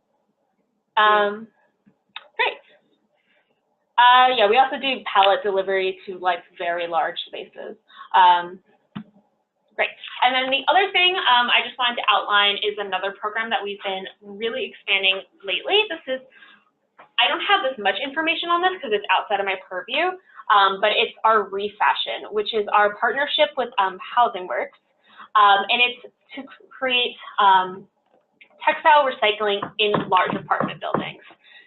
Great. Yeah, we also do pallet delivery to like very large spaces. Great. And then the other thing I just wanted to outline is another program that we've been really expanding lately. I don't have as much information on this because it's outside of my purview, but it's our ReFashion, which is our partnership with Housing Works, and it's to create textile recycling in large apartment buildings.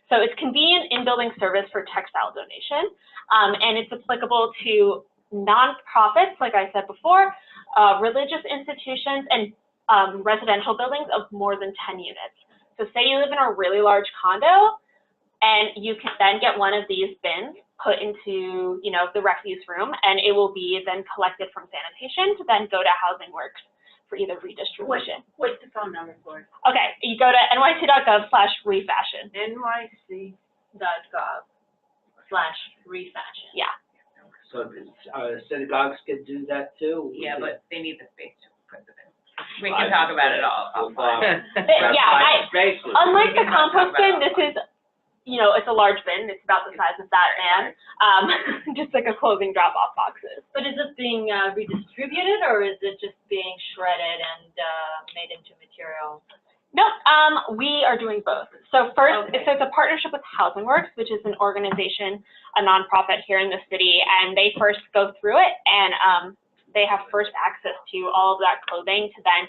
So it's convenient in-building service for textile donation, and it's applicable to nonprofits, like I said before, religious institutions, and residential buildings of more than 10 units. So say you live in a really large condo, and you can then get one of these bins put into, the refuse room, and it will be then collected from sanitation to then go to Housing Works for either redistribution. What's the phone number for it? Okay, you go to nyc.gov/refashion. nyc.gov/refashion. Yeah. So synagogues could do that too? Yeah, but they need the space to put the bin. We can talk about it all. Unlike the compost bin, this is, it's a large bin. It's about the size of that man, just like a clothing drop-off boxes. But is it being redistributed, or is it just being shredded and made into material? No, we are doing both. So first, so it's a partnership with Housing Works, which is an organization, a nonprofit here in the city, and they first go through it, and they have first access to all of that clothing to then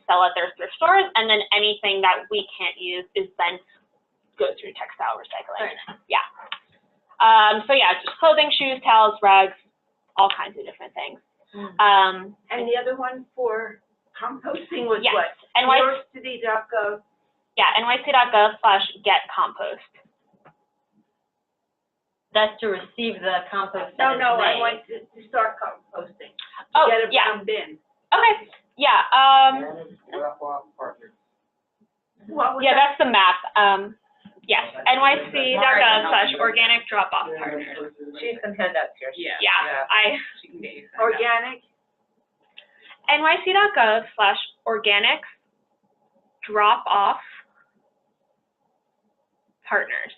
sell at their thrift stores, and then anything that we can't use is then go through textile recycling. Right. Yeah. So yeah, just clothing, shoes, towels, rugs, all kinds of different things. And the other one for composting was what? NYC.gov. Yeah, nyc.gov/getcompost. That's to receive the compost. No, I want to start composting. Get a bin. Okay. Yeah. Yeah, that's the map. Yes, nyc.gov/organic drop-off partners. She's some handouts here. Yeah, she can get you organic. nyc.gov/organic drop-off partners.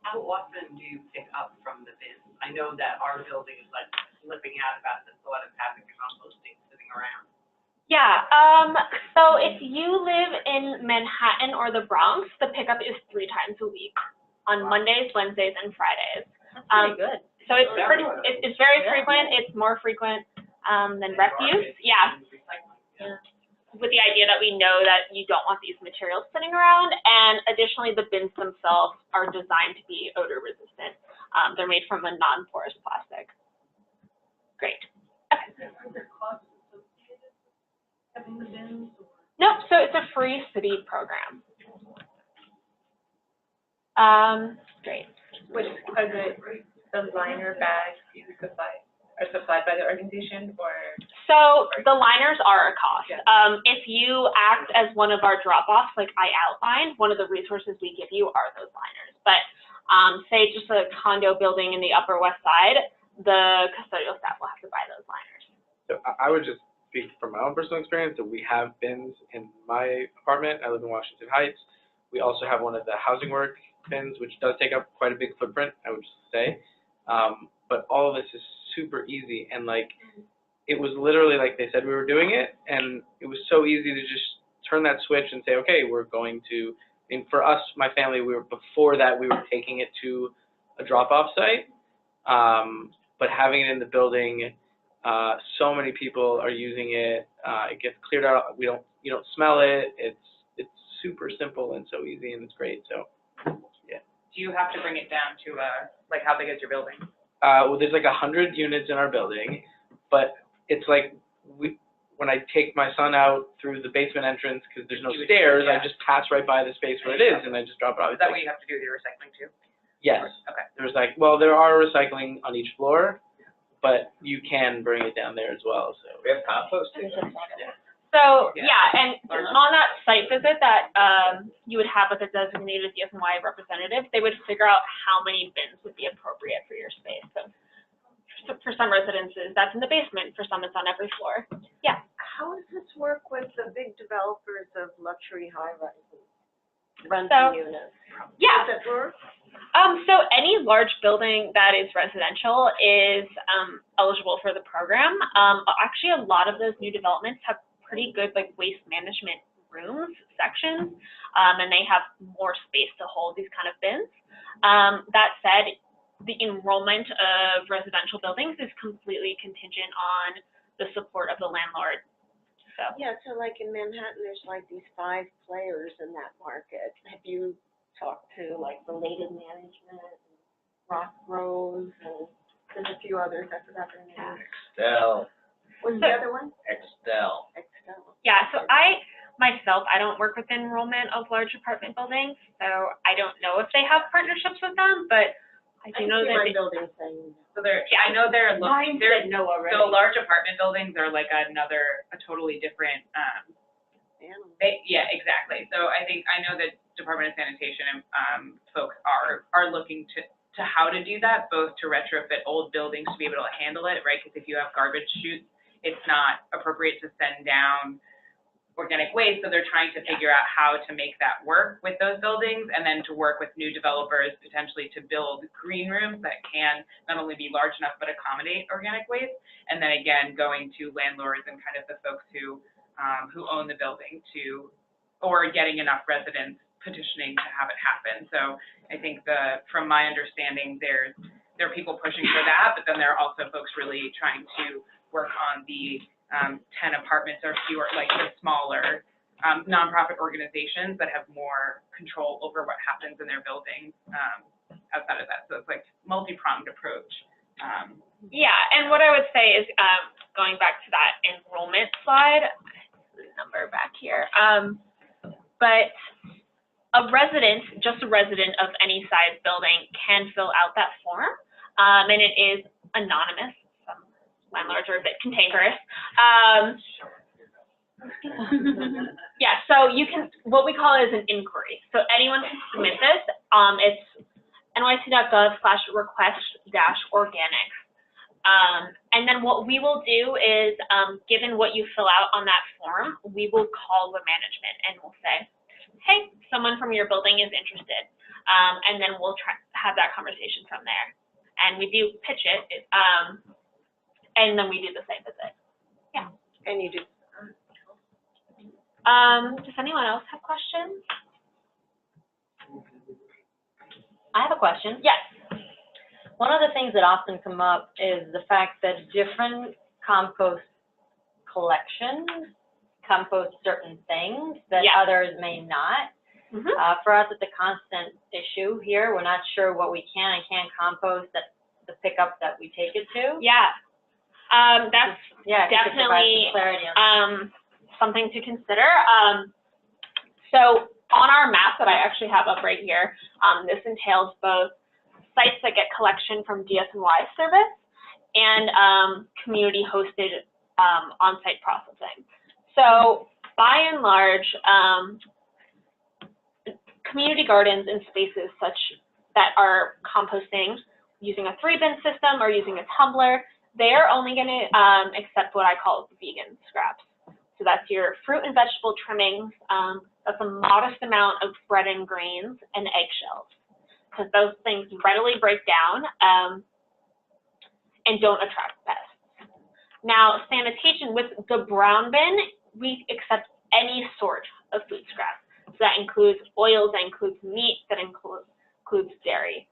How often do you pick up from the bins? I know that our building is like slipping out about the thought of having composting sitting around. Yeah, so if you live in Manhattan or the Bronx, the pickup is 3 times a week on Mondays, Wednesdays, and Fridays. That's pretty good. So it's very frequent. It's more frequent than refuse. Yeah. With the idea that we know that you don't want these materials sitting around, and additionally, the bins themselves are designed to be odor resistant. They're made from a non-porous plastic. Great. Okay. Nope, so it's a free city program. Great. Which are the liner bags you are supplied by the organization, or? So the liners are a cost. Yeah. If you act as one of our drop-offs, like I outlined, one of the resources we give you are those liners. But say just a condo building in the Upper West Side, the custodial staff will have to buy those liners. So I would just speak from my own personal experience that we have bins in my apartment. I live in Washington Heights. We also have one of the Housing Work bins, which does take up quite a big footprint, I would just say. But all of this is super easy, and like it was literally like they said we were doing it, and it was so easy to just turn that switch and say, okay, we're going to. And for us, my family, before that we were taking it to a drop-off site, but having it in the building. So many people are using it. It gets cleared out. You don't smell it. It's super simple and so easy, and it's great. So, yeah. Do you have to bring it down to like how big is your building? Well, there's like 100 units in our building, but it's like when I take my son out through the basement entrance, because there's no stairs, I just pass right by the space where it is and I just drop it off. Is that what you have to do with your recycling too? Yes. Okay. There's like, well, there are recycling on each floor, but you can bring it down there as well, so. We have composting? So, yeah, and on that site visit that you would have with a designated DSNY representative, they would figure out how many bins would be appropriate for your space. So for some residences, that's in the basement. For some, it's on every floor. Yeah. How does this work with the big developers of luxury high-rises, renting units? Yeah. Does that work? So any large building that is residential is eligible for the program. Actually, a lot of those new developments have pretty good like waste management rooms, sections, and they have more space to hold these kind of bins. That said, the enrollment of residential buildings is completely contingent on the support of the landlord. So. Yeah, so like in Manhattan, there's like these 5 players in that market. Have you talked to like Related Management, Rock Rose, and there's a few others, I forgot their names. Excel. What's the other one? Excel. Yeah, so I don't work with enrollment of large apartment buildings, so I don't know if they have partnerships with them, but I do know that my building saying. So I know they're looking, no already. so large apartment buildings are like a totally different, yeah, exactly. So I know that Department of Sanitation, folks are looking to how to do that, both to retrofit old buildings to be able to handle it, right? Because if you have garbage chutes, it's not appropriate to send down organic waste, so they're trying to figure out how to make that work with those buildings, and then to work with new developers potentially to build green rooms that can not only be large enough but accommodate organic waste, and then again going to landlords and kind of the folks who own the building or getting enough residents petitioning to have it happen. So I think from my understanding, there are people pushing for that, but then there are also folks really trying to work on the 10 apartments or fewer, like the smaller nonprofit organizations that have more control over what happens in their buildings outside of that. So it's like multi-pronged approach. Yeah, and what I would say is going back to that enrollment slide, the number back here, but just a resident of any size building can fill out that form, and it is anonymous. Landlords are a bit cantankerous. Yeah, so you can, what we call it is an inquiry. So anyone can submit this. It's nyc.gov/request-organics. And then what we will do is, given what you fill out on that form, we will call the management and we'll say, hey, someone from your building is interested. And then we'll have that conversation from there. And we do pitch it. And then we do the site visit. Yeah. And you do. Does anyone else have questions? I have a question. Yes. One of the things that often come up is the fact that different compost collections compost certain things that others may not. For us, it's a constant issue here. We're not sure what we can and can't compost at the pickup that we take it to. Yeah. That's definitely something to consider. So on our map that I actually have up right here, this entails both sites that get collection from DSNY service and community-hosted on-site processing. So by and large, community gardens and spaces such that are composting using a 3-bin system or using a tumbler, they're only going to accept what I call vegan scraps. So that's your fruit and vegetable trimmings. That's a modest amount of bread and grains and eggshells, because those things readily break down and don't attract pests. Now, sanitation, with the brown bin, we accept any sort of food scrap. So that includes oils, that includes meat, that includes dairy.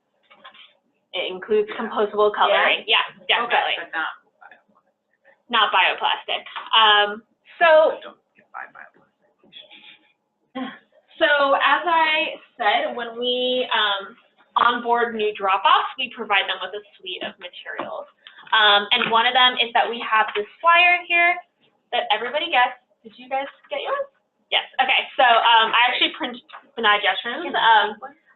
It includes compostable coloring. Yeah, definitely. Okay, but not bioplastic. So as I said, when we onboard new drop-offs, we provide them with a suite of materials. And one of them is that we have this flyer here that everybody gets. Did you guys get yours? Yes. Okay. So I actually print B'nai Jeshurun's,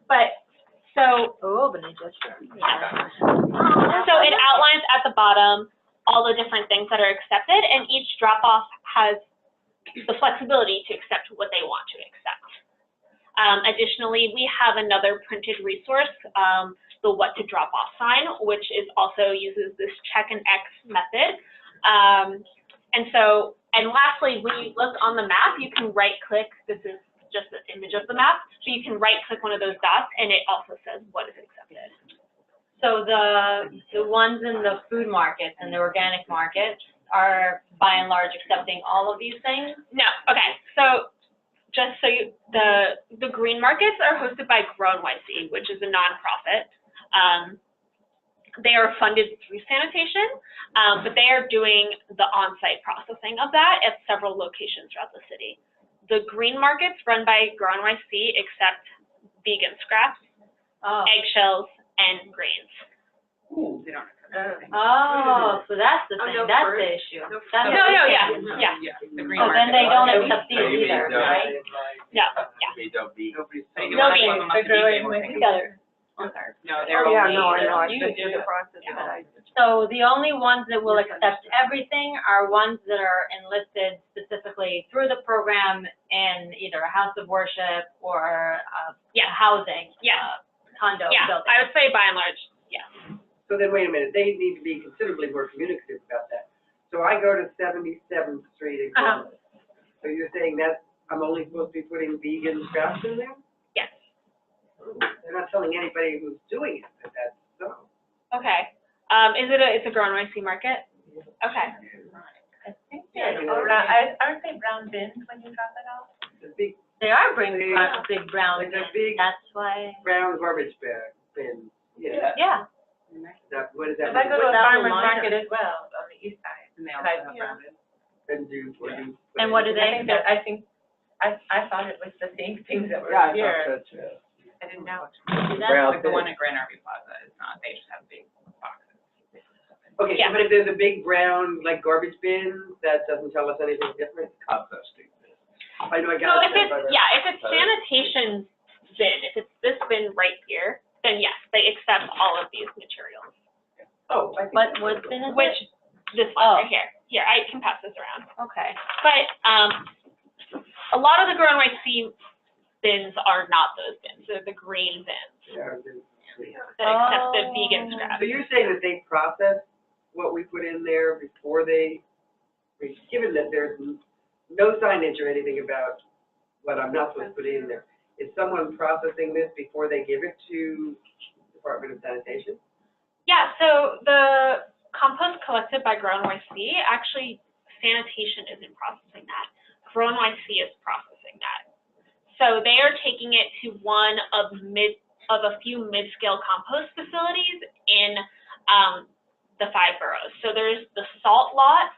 but so. Oh, B'nai Jeshurun. So it outlines at the bottom all the different things that are accepted, and each drop-off has the flexibility to accept what they want to accept. Additionally, we have another printed resource, the what to drop off sign, which is also uses this check and X method. And lastly, when you look on the map, you can right click. This is just an image of the map. So you can right click one of those dots and it also says what is accepted. So the ones in the food markets and the organic markets are by and large accepting all of these things? No. Okay. So just so you, the green markets are hosted by Grow NYC, which is a nonprofit. They are funded through sanitation, but they are doing the on-site processing of that at several locations throughout the city. The green markets run by Grow NYC accept vegan scraps, eggshells, and grains. Ooh, they don't. Oh, so that's the thing, that's the issue. Yeah. The green Oh, then they don't market. accept these either, right? No, No, they're Oh, yeah, only. no, I know, I've you been do. through the process of that. So the only ones that will accept everything are ones that are enlisted specifically through the program in either a house of worship or housing, condo building. I would say by and large, yes. So then, wait a minute, they need to be considerably more communicative about that. So I go to 77th Street in Gorman. So you're saying that I'm only supposed to be putting vegan scraps in there? Yes. They're not telling anybody who's doing it that that's so. Okay. It's a Grow NYC market? Okay. I think aren't they brown bins when you drop it off? The big, They are bringing lots of big brown like a bins, big that's why. brown garbage bag bin, yeah. Yeah. That, what is that? Because I go to a Without the farmer's liner. market as well on the east side. And they also And I- have brown bins. And do, what do you? And what do they? I thought it was the same things that were Yeah, I here. thought so too. I didn't know. Brown Like the one bin. at Grand Army Plaza is not, they just have big boxes. Okay, so but if there's a big brown, like garbage bin, that doesn't tell us anything different? Composting. I know, I So got if it. it's sanitation bin, if it's this bin right here, then yes, they accept all of these materials. Oh, I think. What bin is Which, it? this one right here. Here, I can pass this around. Okay. But a lot of the Grow NYC bins are not those bins. They're the green bins Yeah, that accept the vegan scrap. so you're saying that they process what we put in there before they, given that there's no signage or anything about what I'm not supposed to put in there, is someone processing this before they give it to Department of Sanitation? Yeah, so the compost collected by Grow NYC, actually sanitation isn't processing that. Grow NYC is processing that. So they are taking it to one of a few mid-scale compost facilities in the 5 boroughs. So there's the Salt Lot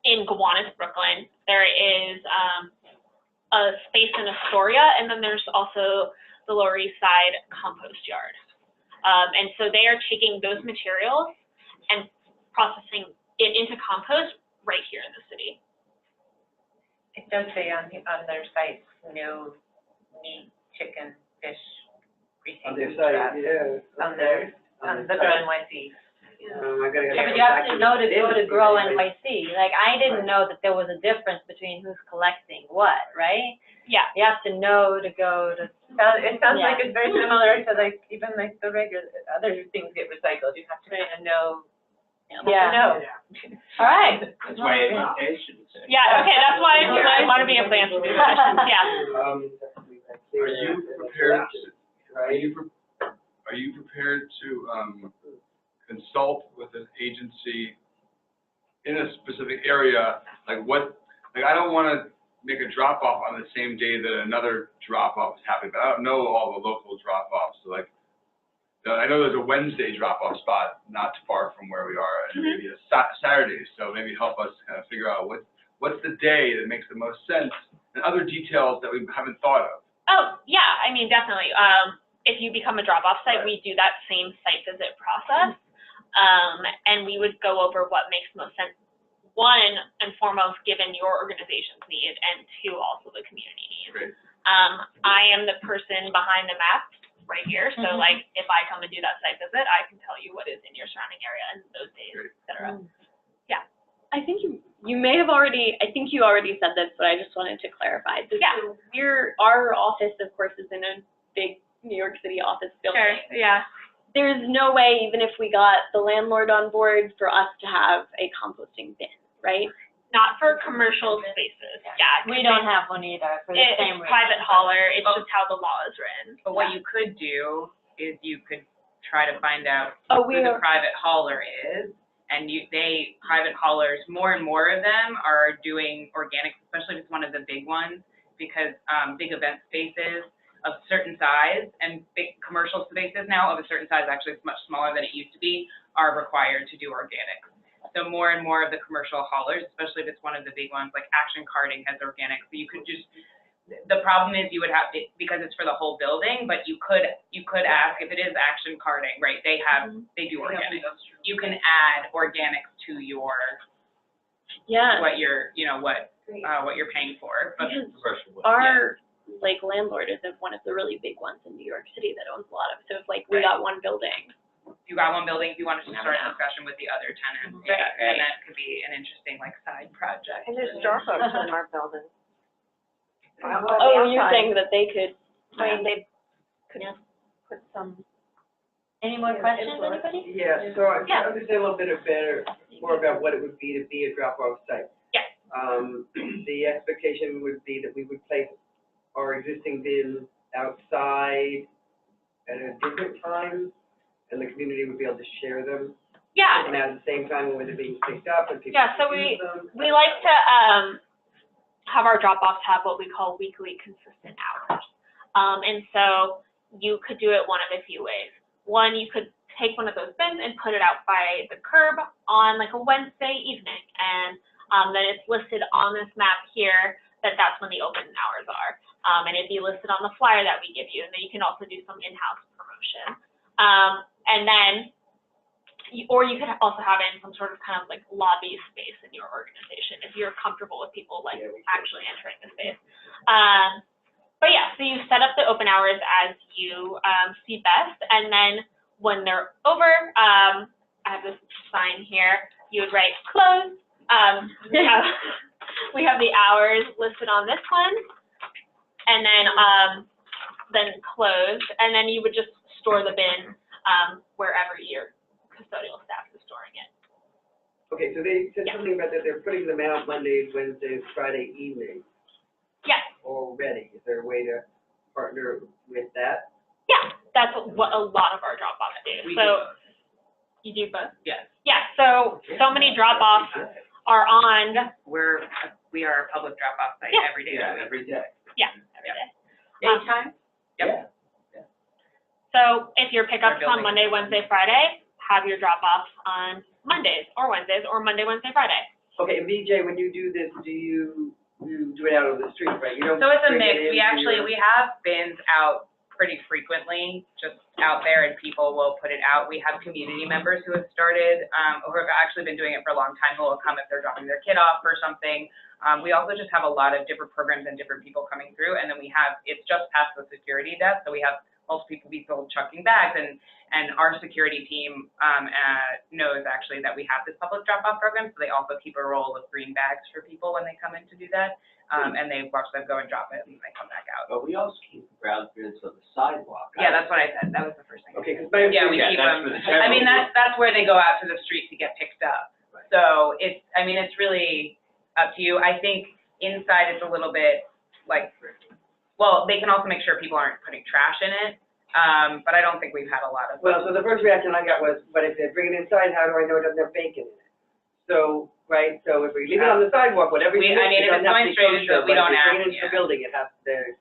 in Gowanus, Brooklyn. There is a space in Astoria, and then there's also the Lower East Side compost yard. And so they are taking those materials and processing it into compost right here in the city. It does say on their site, no meat, chicken, fish, greasy. On their site, yeah. On the Grow NYC. I gotta get. Yeah, but you have to know to go to Grow NYC. Like, I didn't know that there was a difference between who's collecting what, right? Yeah. You have to know to go to. It sounds like it's very similar to like, even like the regular, other things get recycled. You have to kind of know. Yeah. All right. That's why education. Yeah, okay, that's why I want to be able to answer these questions, yeah. Are you prepared to, are you prepared to, consult with an agency in a specific area? Like I don't want to make a drop-off on the same day that another drop-off is happening, but I don't know all the local drop-offs. So like, I know there's a Wednesday drop-off spot not too far from where we are, and maybe a Saturday. So maybe help us kind of figure out what's the day that makes the most sense, and other details that we haven't thought of. Oh, yeah, I mean, definitely. If you become a drop-off site, we do that same site visit process. And we would go over what makes most sense one and foremost, given your organization's need, and two, also the community needs. Great. I am the person behind the map right here, so like, if I come and do that site visit, I can tell you what is in your surrounding area in those days, et cetera. Yeah. I think you may have already, I think you already said this, but I just wanted to clarify. Yeah. Our office, of course, is in a big New York City office building. Sure, yeah. There's no way, even if we got the landlord on board, for us to have a composting bin, right? Not for commercial spaces, yeah. We don't have one either for the same It's reason. private hauler, it's just how the law is written. But what you could do is you could try to find out Oh, who the private hauler is, and private haulers, more and more of them are doing organics, especially if it's one of the big ones, because big event spaces of certain size and big commercial spaces now of a certain size, actually it's much smaller than it used to be, are required to do organics. So more and more of the commercial haulers, especially if it's one of the big ones, like Action Carting has organics. So you could just, the problem is you would have, because it's for the whole building, but you could ask if it is Action Carting, right? They do organics. You can add organics to your, what you're, what you're paying for. But our landlord is one of the really big ones in New York City that owns a lot of. So if we got one building. You got one building, if you wanted to start a discussion with the other tenants, and that could be an interesting side project. And there's Dropoffs in our building. Oh, you're saying that they could. I mean, they could put some. Any more questions, anybody? Yeah, so I can understand a little bit more about what it would be to be a drop-off site. Yes. The expectation would be that we would place our existing bins outside at a different time, and the community would be able to share them. Yeah. And at the same time, when they're being picked up and people Yeah, so can use them. we like to have our drop-offs have what we call weekly consistent hours. And so you could do it one of a few ways. One, you could take one of those bins and put it out by the curb on like a Wednesday evening, and then it's listed on this map here that that's when the open hours are. And it'd be listed on the flyer that we give you, and then you can also do some in-house promotion. And then, or you could also have it in some sort of kind of like lobby space in your organization if you're comfortable with people actually entering the space. But yeah, so you set up the open hours as you see best, and then when they're over, I have this sign here, you would write close. We have the hours listed on this one, and then close, and then you would just store the bin wherever your custodial staff is storing it. Okay, so they said something about that they're putting them out Mondays, Wednesdays, Friday evenings. Yes. Already. Is there a way to partner with that? Yeah, that's what a lot of our drop-offs do. You do both? Yes. Yeah, so many drop-offs are on. We are a public drop-off site every day. Yeah, every day. Yeah, every day. Daytime? Yep. So if your pickups on Monday, Wednesday, Friday, have your drop-offs on Mondays or Wednesdays or Monday, Wednesday, Friday. Okay, and BJ, when you do this, do you do it out on the street, right? You don't. So it's a bring mix. it We have bins out pretty frequently, just out there, and people will put it out. We have community members who have started, who have actually been doing it for a long time, who will come if they're dropping their kid off or something. We also just have a lot of different programs and different people coming through, and then it's just past the security desk, so we have multiple people chucking bags, and our security team knows actually that we have this public drop-off program, so they also keep a roll of green bags for people when they come in to do that, and they watch them go and drop it, and they come back out. But we also keep brown bins on the sidewalk. Yeah, that's what I said. That was the first thing. Okay, because we keep them. I mean, that's where they go out to the street to get picked up. Right. So it's really up to you. I think inside it's a little bit they can also make sure people aren't putting trash in it. But I don't think we've had a lot of. Well, so the first reaction I got was, but if they bring it inside, how do I know it doesn't have bacon in it? So, right, so if we leave it on the sidewalk, whatever you do, it doesn't have to be kosher, but if you bring it into the building, it has to,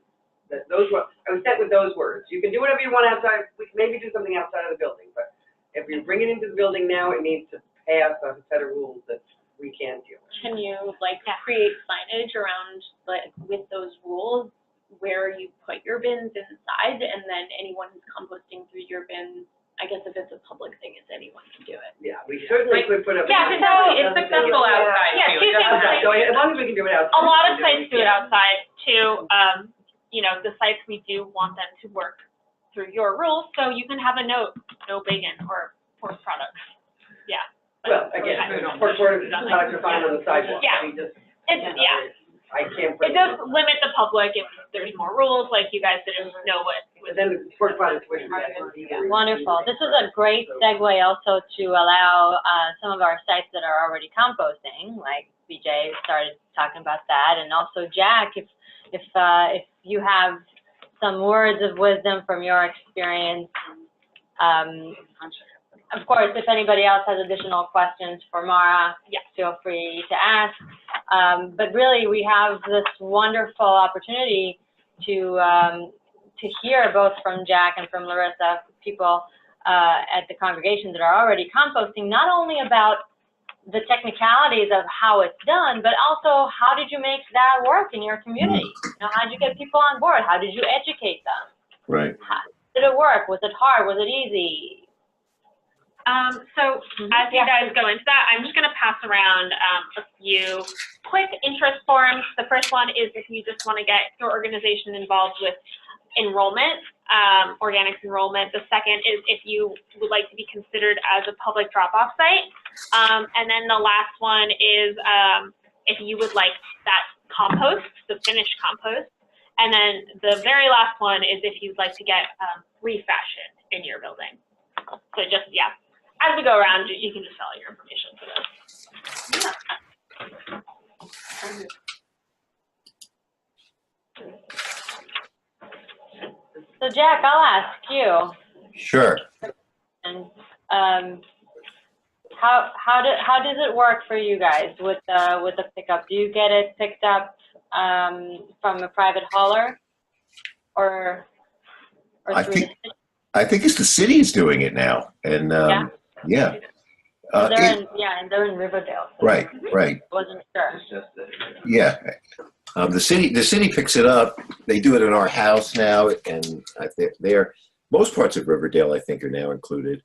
those were, I was set with those words. You can do whatever you want outside, we can maybe do something outside of the building, but if you bring it into the building now, it needs to pass a set of rules that we can't deal with. Can you create signage around with those rules where you put your bins inside, and then anyone who's composting through your bins I guess if it's a public thing, it's anyone can do it. Yeah, we certainly could put up. Yeah, so it's successful outside Yeah, too. two things. So as long as we can do it outside. A lot of sites do it outside too. You know, the sites, we do want them to work through your rules, so you can have a note, no bacon or pork products. Yeah. Well, again, pork products are fine on the sidewalk. Yeah. We just, Yeah. I can't. put It does limit the public if there's more rules, like you guys didn't know what. But then the pork products would be. Wonderful. This is a great segue also to allow some of our sites that are already composting, like BJ started talking about that, and also Jack, if you have some words of wisdom from your experience. Of course, if anybody else has additional questions for Mara, feel free to ask. But really, we have this wonderful opportunity to hear both from Jack and from Larissa, people at the congregation that are already composting, not only about the technicalities of how it's done, but also how did you make that work in your community? You know, how did you get people on board? How did you educate them? Right. How did it work? Was it hard? Was it easy? So as you guys go into that, I'm just going to pass around a few quick interest forms. The first one is if you just want to get your organization involved with enrollment, organics enrollment. The second is if you would like to be considered as a public drop-off site. And then the last one is if you would like that compost, the finished compost. And then the very last one is if you'd like to get ReFashion in your building. So just, as we go around, you can just fill out your information for this. So Jack, I'll ask you. Sure. And how does it work for you guys with the pickup? Do you get it picked up from a private hauler, or I through think it's the city is doing it now, and yeah. They're in Riverdale. So Right. Wasn't sure. Yeah. The city picks it up. They do it in our house now, and I think most parts of Riverdale, I think, are now included.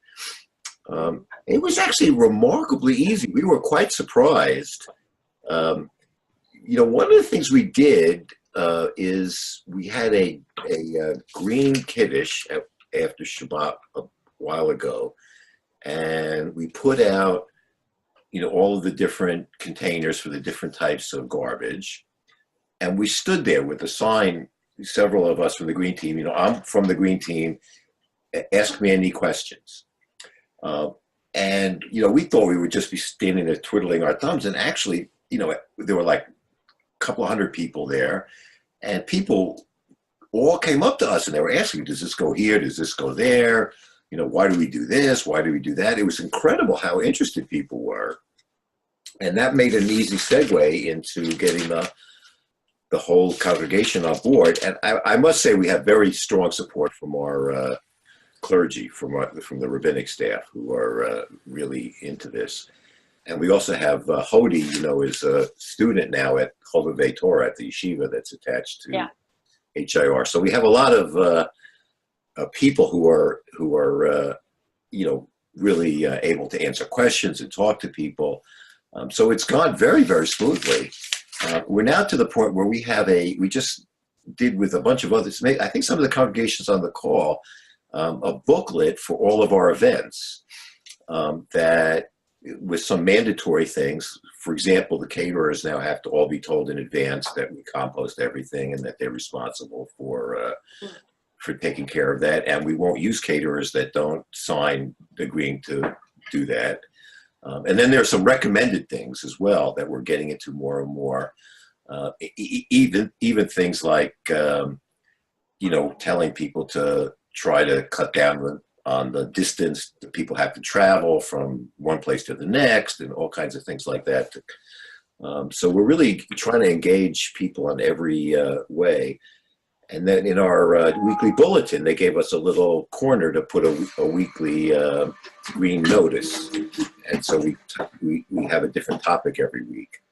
It was actually remarkably easy. We were quite surprised. One of the things we did is we had a green kiddush after Shabbat a while ago, and we put out, all of the different containers for the different types of garbage. And we stood there with a sign, several of us from the green team, I'm from the green team, ask me any questions. And we thought we would just be standing there twiddling our thumbs. And actually, there were like a couple of hundred people there. And people all came up to us and they were asking, does this go here? Does this go there? Why do we do this? Why do we do that? It was incredible how interested people were. And that made an easy segue into getting the whole congregation on board. And I must say we have very strong support from our clergy, from the rabbinic staff, who are really into this. And we also have Hody, is a student now at Chovevei Torah at the yeshiva that's attached to HIR. So we have a lot of people who are really able to answer questions and talk to people. So it's gone very, very smoothly. We're now to the point where we just did with a bunch of others, I think some of the congregations on the call, a booklet for all of our events that with some mandatory things. For example, the caterers now have to all be told in advance that we compost everything and that they're responsible for taking care of that. And we won't use caterers that don't sign agreeing to do that. And then there are some recommended things as well that we're getting into more and more. Even things like, telling people to try to cut down on the distance that people have to travel from one place to the next, and all kinds of things like that. So we're really trying to engage people in every way. And then in our weekly bulletin, they gave us a little corner to put a weekly green notice. And so we have a different topic every week.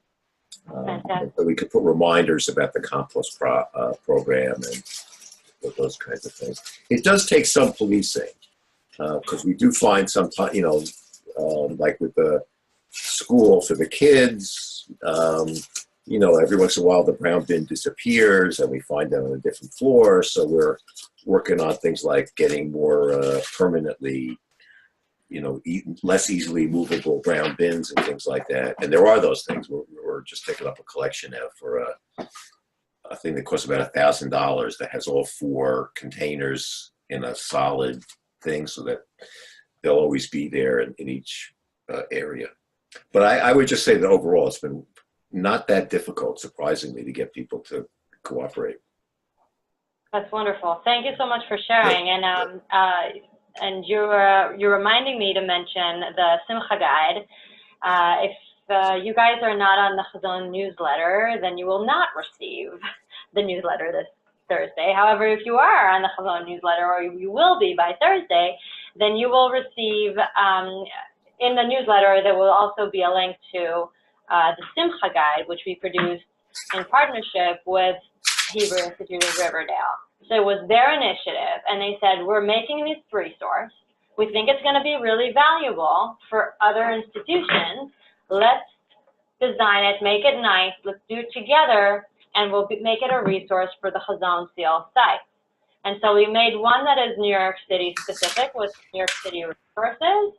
So we could put reminders about the compost program and those kinds of things. It does take some policing. because we do find sometimes, you know, like with the school for the kids, you know, every once in a while the brown bin disappears and we find them on a different floor. So we're working on things like getting more permanently, you know, less easily movable brown bins and things like that. And there are those things. We're just picking up a collection now for a thing that costs about $1,000 that has all 4 containers in a solid thing so that they'll always be there in each area. But I would just say that overall it's been not that difficult, surprisingly, to get people to cooperate. That's wonderful. Thank you so much for sharing. And you're reminding me to mention the Simcha Guide. If you guys are not on the Hazon newsletter, then you will not receive the newsletter this Thursday. However, if you are on the Hazon newsletter, or you will be by Thursday, then you will receive in the newsletter, there will also be a link to the Simcha Guide, which we produced in partnership with Hebrew Institute of Riverdale. So it was their initiative, and they said, we're making this resource. We think it's going to be really valuable for other institutions. Let's design it, make it nice, let's do it together, and we'll make it a resource for the Hazon Seal site. And so we made one that is New York City specific with New York City resources,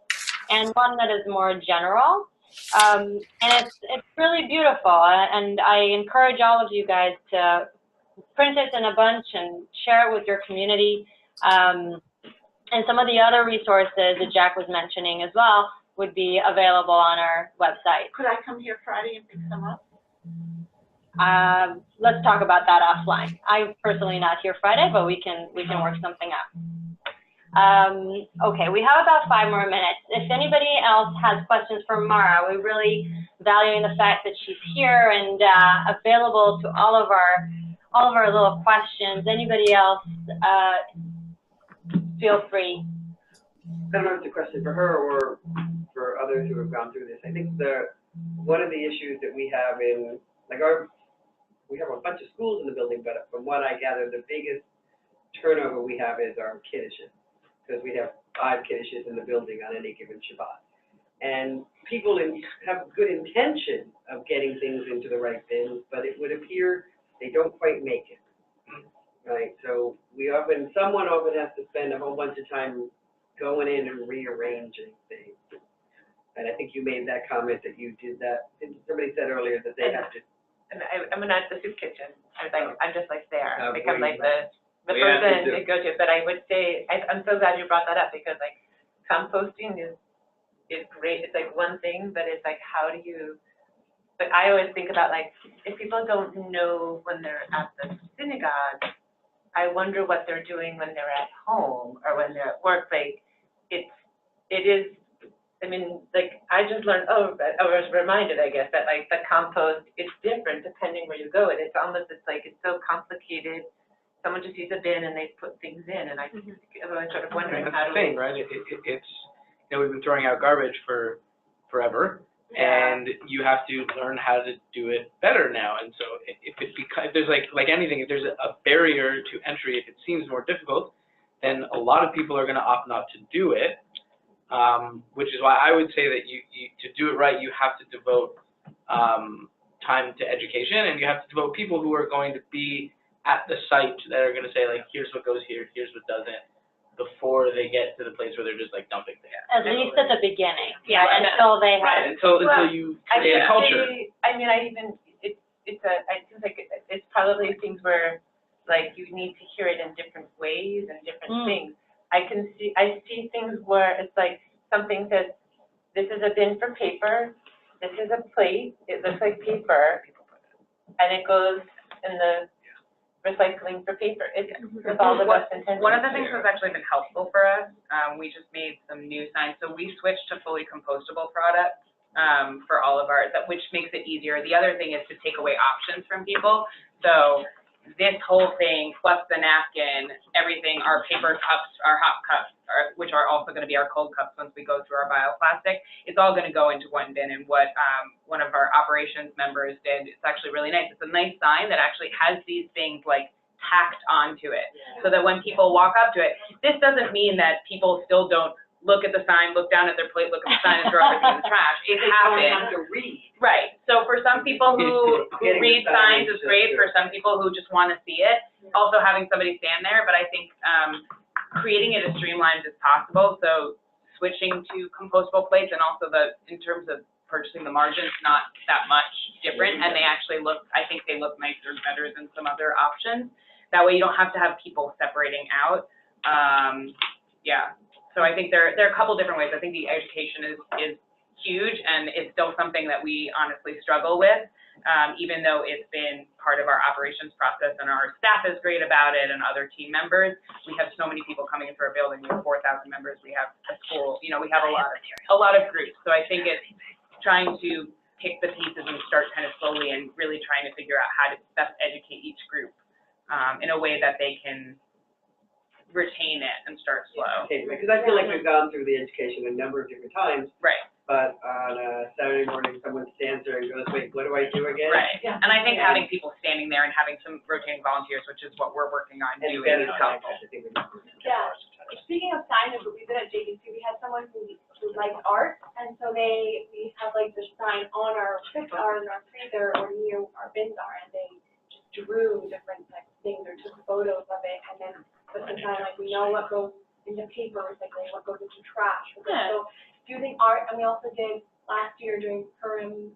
and one that is more general. And it's really beautiful, and I encourage all of you guys to print it in a bunch and share it with your community. And some of the other resources that Jack was mentioning as well would be available on our website. Could I come here Friday and pick some up? Let's talk about that offline. I'm personally not here Friday, but we can work something out. Okay, we have about 5 more minutes. If anybody else has questions for Mara, we're really valuing the fact that she's here and available to all of our little questions. Anybody else, feel free. I don't know if it's a question for her or for others who have gone through this. I think one of the issues that we have in, like we have a bunch of schools in the building, but from what I gather, the biggest turnover we have is our kiddishes, because we have 5 kiddishes in the building on any given Shabbat. And people have good intention of getting things into the right bins, but it would appear they don't quite make it, right? So someone often has to spend a whole bunch of time going in and rearranging things. And I think you made that comment that you did that. Somebody said earlier that they have to. And I'm not the soup kitchen. I'm just like there. Become like the Yeah, person to go to. But I would say, I'm so glad you brought that up, because like composting is great. It's like one thing, but it's like, how do you, but I always think about like, if people don't know when they're at the synagogue, I wonder what they're doing when they're at home or when they're at work. Like it is, I mean, like I just learned, I was reminded, I guess, that like the compost, it's different depending where you go. And it's so complicated. Someone just sees a bin and they put things in, and I was sort of wondering how to. That's the thing, right? It's, you know, we've been throwing out garbage for forever, and you have to learn how to do it better now. And so if there's like anything, if there's a barrier to entry, if it seems more difficult, then a lot of people are going to opt not to do it. Which is why I would say that you to do it right, you have to devote time to education, and you have to devote people who are going to be at the site that are going to say, like, here's what goes here, here's what doesn't, before they get to the place where they're just like dumping things. At least at the beginning. Yeah, until they have. Until you create a culture. I feel like it's probably things where like you need to hear it in different ways and different things. I see things where it's like something says, this is a bin for paper, this is a plate, it looks like paper, and it goes in the recycling for paper. It's all the best intentions. One of the things that's actually been helpful for us, we just made some new signs. So we switched to fully compostable products for all of ours, which makes it easier. The other thing is to take away options from people. So this whole thing, plus the napkin, everything, our paper cups, our hot cups, which are also going to be our cold cups once we go through our bioplastic, it's all going to go into one bin. And what one of our operations members did, it's actually really nice. It's a nice sign that actually has these things like tacked onto it, so that when people walk up to it, this doesn't mean that people still don't look at the sign, look down at their plate, look at the sign, and throw everything in the trash. It happens. to read. Right. So for some people who read signs is great. For some people who just want to see it, also having somebody stand there. But I think creating it as streamlined as possible. So switching to compostable plates, and also in terms of purchasing the margins, not that much different, and they actually look. I think they look nicer, better than some other options. That way you don't have to have people separating out. Yeah. So I think there are a couple different ways. I think the education is huge, and it's still something that we honestly struggle with, even though it's been part of our operations process and our staff is great about it and other team members. We have so many people coming into our building. We have 4,000 members. We have a school. You know, we have a lot of groups. So I think it's trying to pick the pieces and start kind of slowly and really trying to figure out how to best educate each group in a way that they can retain it and start slow. Okay, because I feel like we've gone through the education a number of different times. Right. But on a Saturday morning, someone stands there and goes, wait, what do I do again? Right. Yeah. And I think having people standing there and having some rotating volunteers, which is what we're working on doing, is helpful. Yeah. Speaking of signage, when we did at JDC, we had someone who liked art, and so we have like the sign on our freezer or near our bins are, and they just drew different like things or took photos of it, and then put the sign like, we know what goes into paper recycling, what goes into trash. Yeah. So using art, and we also did last year during Purim,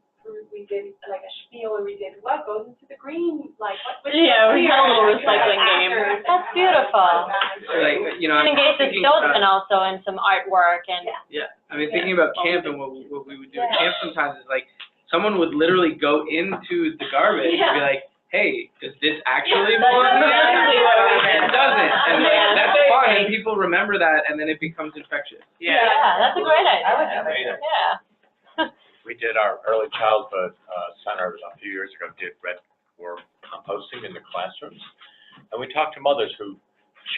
we did like a spiel where we did what goes into the green, like what. Yeah, we had a little recycling game. That's beautiful. So, like, you know, And I'm engage the thinking children about- also in some artwork and. Yeah, I mean, thinking about camp and what we would do at camp sometimes is like, someone would literally go into the garbage and be like, hey, does this actually belong? It doesn't, and like, that's fun, and people remember that, and then it becomes infectious. Yeah, that's a great idea. I like that idea. Yeah. We did our early childhood center a few years ago, did red worm composting in the classrooms. And we talked to mothers who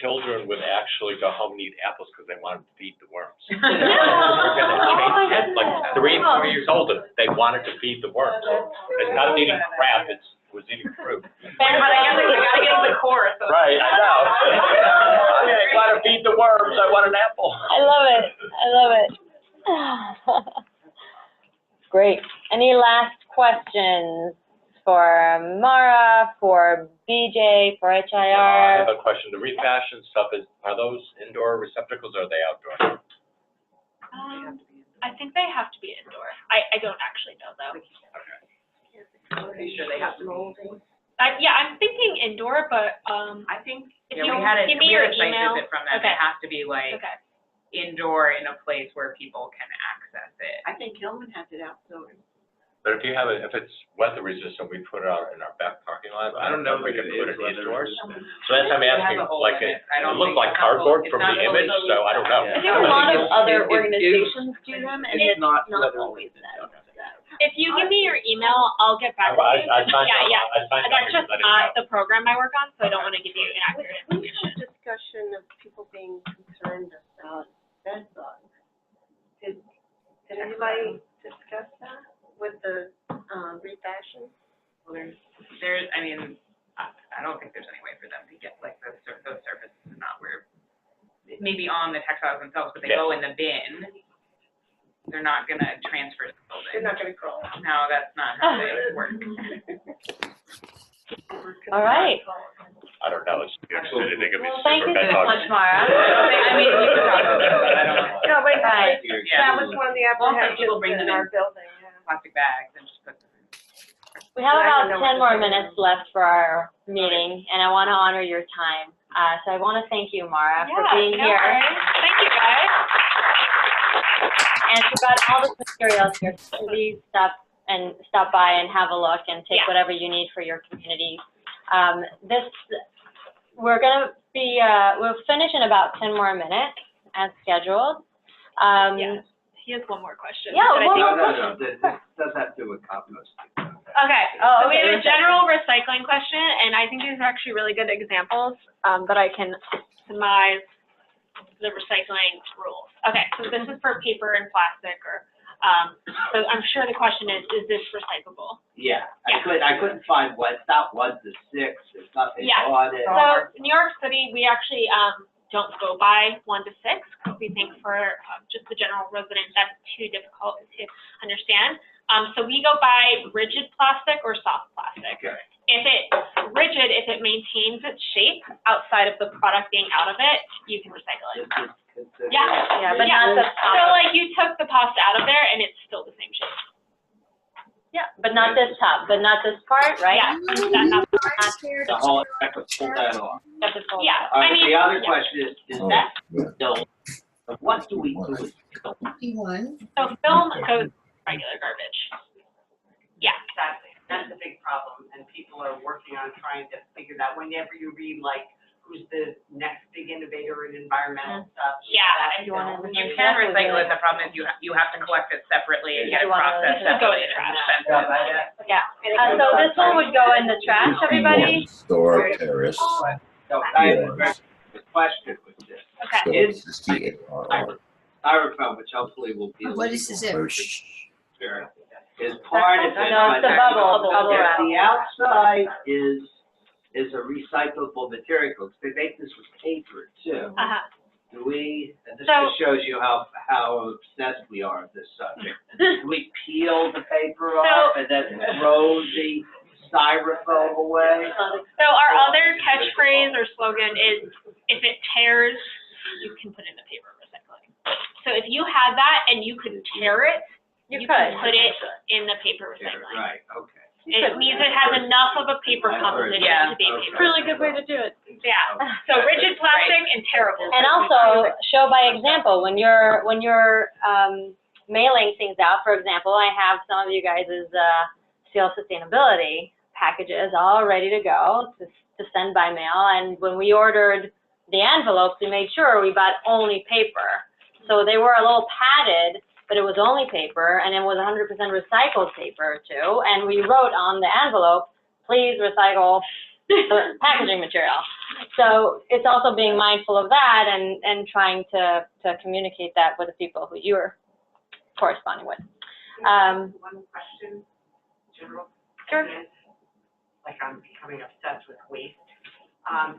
children would actually go home and eat apples because they wanted to feed the worms. We're gonna change that, like 3 and 4 years old, they wanted to feed the worms. It's not eating crap, it was eating fruit. But I guess we gotta get to the core. So. Right, I know. I want to feed the worms, I want an apple. I love it. I love it. Great. Any last questions for Mara, for BJ, for HIR? I have a question. The ReFashion stuff, are those indoor receptacles or are they outdoor? I think they have to be indoor. I don't actually know though. I'm pretty sure they have to be. Yeah, I'm thinking indoor, but I think if yeah, you we had a give me your site email. visit from them. Okay. It has to be like indoor in a place where people can access it. I think Hillman has it outdoors. But if you have it, if it's weather resistant, we put it out in our back parking lot. I don't know if we if can it put is it weather indoors. resistant. So that's why I'm asking, like, it looked like cardboard from the image, so I don't know. I think a lot of other It is- organizations do them, and it's not weather always resistant. that. If you give me your email, I'll get back to you. I signed up. Yeah. I signed up That's because just I didn't know. not the program I work on, so I don't want to give you inaccurate We information. had a discussion of people being concerned about bed bugs. Did anybody discuss that with the ReFashion? Well, there's, I mean, I don't think there's any way for them to get like those surfaces are not where, maybe on the textiles themselves, but they go in the bin. They're not gonna transfer to the building. They're not gonna crawl. No, that's not how they work. All right. I don't know, it's actually, they could be Well, thank super you bed so bugs. much, Mara. I mean, we can talk about that, but I don't know. No, but Right. that was one of the Well, some people apprehensions bring them in our in building, yeah. plastic bags and just put them in. We have I about don't know 10 what more to do. minutes left for our meeting, and I want to honor your time. So I want to thank you, Mara, for being no here. worries. Thank you, guys. And you've got all this materials here, so please stop by and have a look and take whatever you need for your community. We're gonna be, we'll finish in about 10 more minutes as scheduled. He has one more question. Yeah, that I one think- more No, this does have to do with composting. Okay, Oh, so we okay, have a general recycling question, and I think these are actually really good examples that I can surmise the recycling rules. Okay, so this is for paper and plastic, or So I'm sure the question is this recyclable? Yeah, Yeah. I couldn't find what, it's not 1 to 6, it's nothing Yeah. on it. So New York City, we actually don't go by 1 to 6 because we think for just the general resident that's too difficult to understand. So we go by rigid plastic or soft plastic. Okay. If it's rigid, if it maintains its shape outside of the product being out of it, you can recycle it. Yeah, but not the So like you took the pasta out of there and it's still the same shape. Yeah, but not this top, but not this part, right? Yeah, not the part. The whole, I could pull that off. Yeah, All I right, mean. the other yeah. question is that film, what do we do with film? So film goes regular garbage. Yeah. Exactly, that's a big problem, and people are working on trying to figure that, whenever you read like, who's the next big innovator in environmental stuff. Yeah, that's if you wanna- film. You can recycle it, the problem is you have to collect it separately and get it processed. This would go in separately. the trash. It's expensive. Yeah, so this one would go in the trash, everybody? Store, terrace, So I have a very good question with this. Okay. Is styrofoam, which hopefully will be. What is this? Sure. Is part of it. No, it's the bubble wrap. If the outside is a recyclable material, because they make this with paper too. Do we, and this just shows you how obsessed we are with this subject. Do we peel the paper off and then throw the styrofoam away? So our other catchphrase or slogan is, if it tears, you can put it in the paper recycling. So if you had that and you could tear it, you can put it in the paper recycling. Right, okay. It means it has enough of a paper composition to be paper. Really good way to do it. Yeah, so rigid plastic and terrible. And also, show by example, when you're mailing things out, for example, I have some of you guys' Seal of Sustainability packages all ready to go to send by mail, and when we ordered the envelopes, we made sure we bought only paper. So they were a little padded, but it was only paper, and it was 100% recycled paper too, and we wrote on the envelope, please recycle the packaging material. So it's also being mindful of that and trying to communicate that with the people who you're corresponding with. One question, general. Sure. Like I'm becoming obsessed with waste. And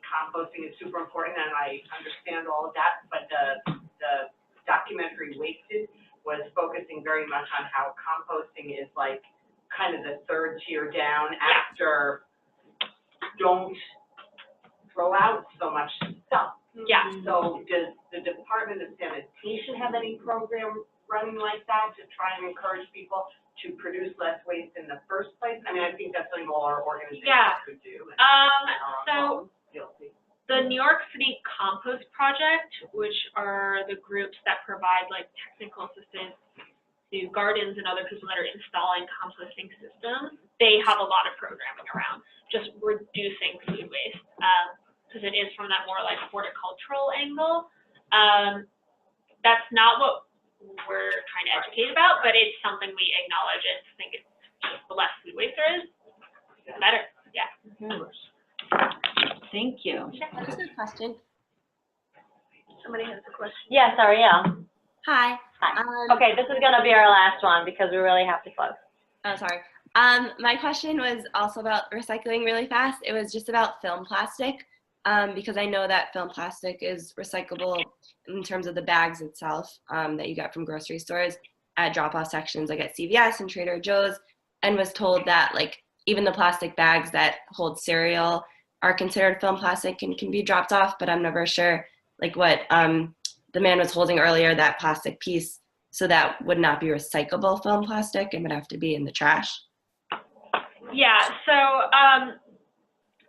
composting is super important, and I understand all of that, but the documentary Wasted was focusing very much on how composting is like kind of the third tier down after don't throw out so much stuff. Yeah. So does the Department of Sanitation have any program running like that to try and encourage people to produce less waste in the first place? I mean, I think that's something all our organizations could do. So the New York City Compost Project, which are the groups that provide like technical assistance to gardens and other people that are installing composting systems, they have a lot of programming around just reducing food waste, because it is from that more like horticultural angle. That's not what we're trying to educate about, but it's something we acknowledge and think it's just the less food waste there is, the better. Yeah. Thank you. That's a good question. Somebody has a question. Yes, Ariel. Hi. Hi. Okay, this is gonna be our last one because we really have to close. Oh, sorry. My question was also about recycling really fast. It was just about film plastic, because I know that film plastic is recyclable in terms of the bags itself that you get from grocery stores at drop-off sections like at CVS and Trader Joe's, and was told that like even the plastic bags that hold cereal are considered film plastic and can be dropped off, but I'm never sure like what the man was holding earlier, that plastic piece, so that would not be recyclable film plastic and would have to be in the trash. Yeah, so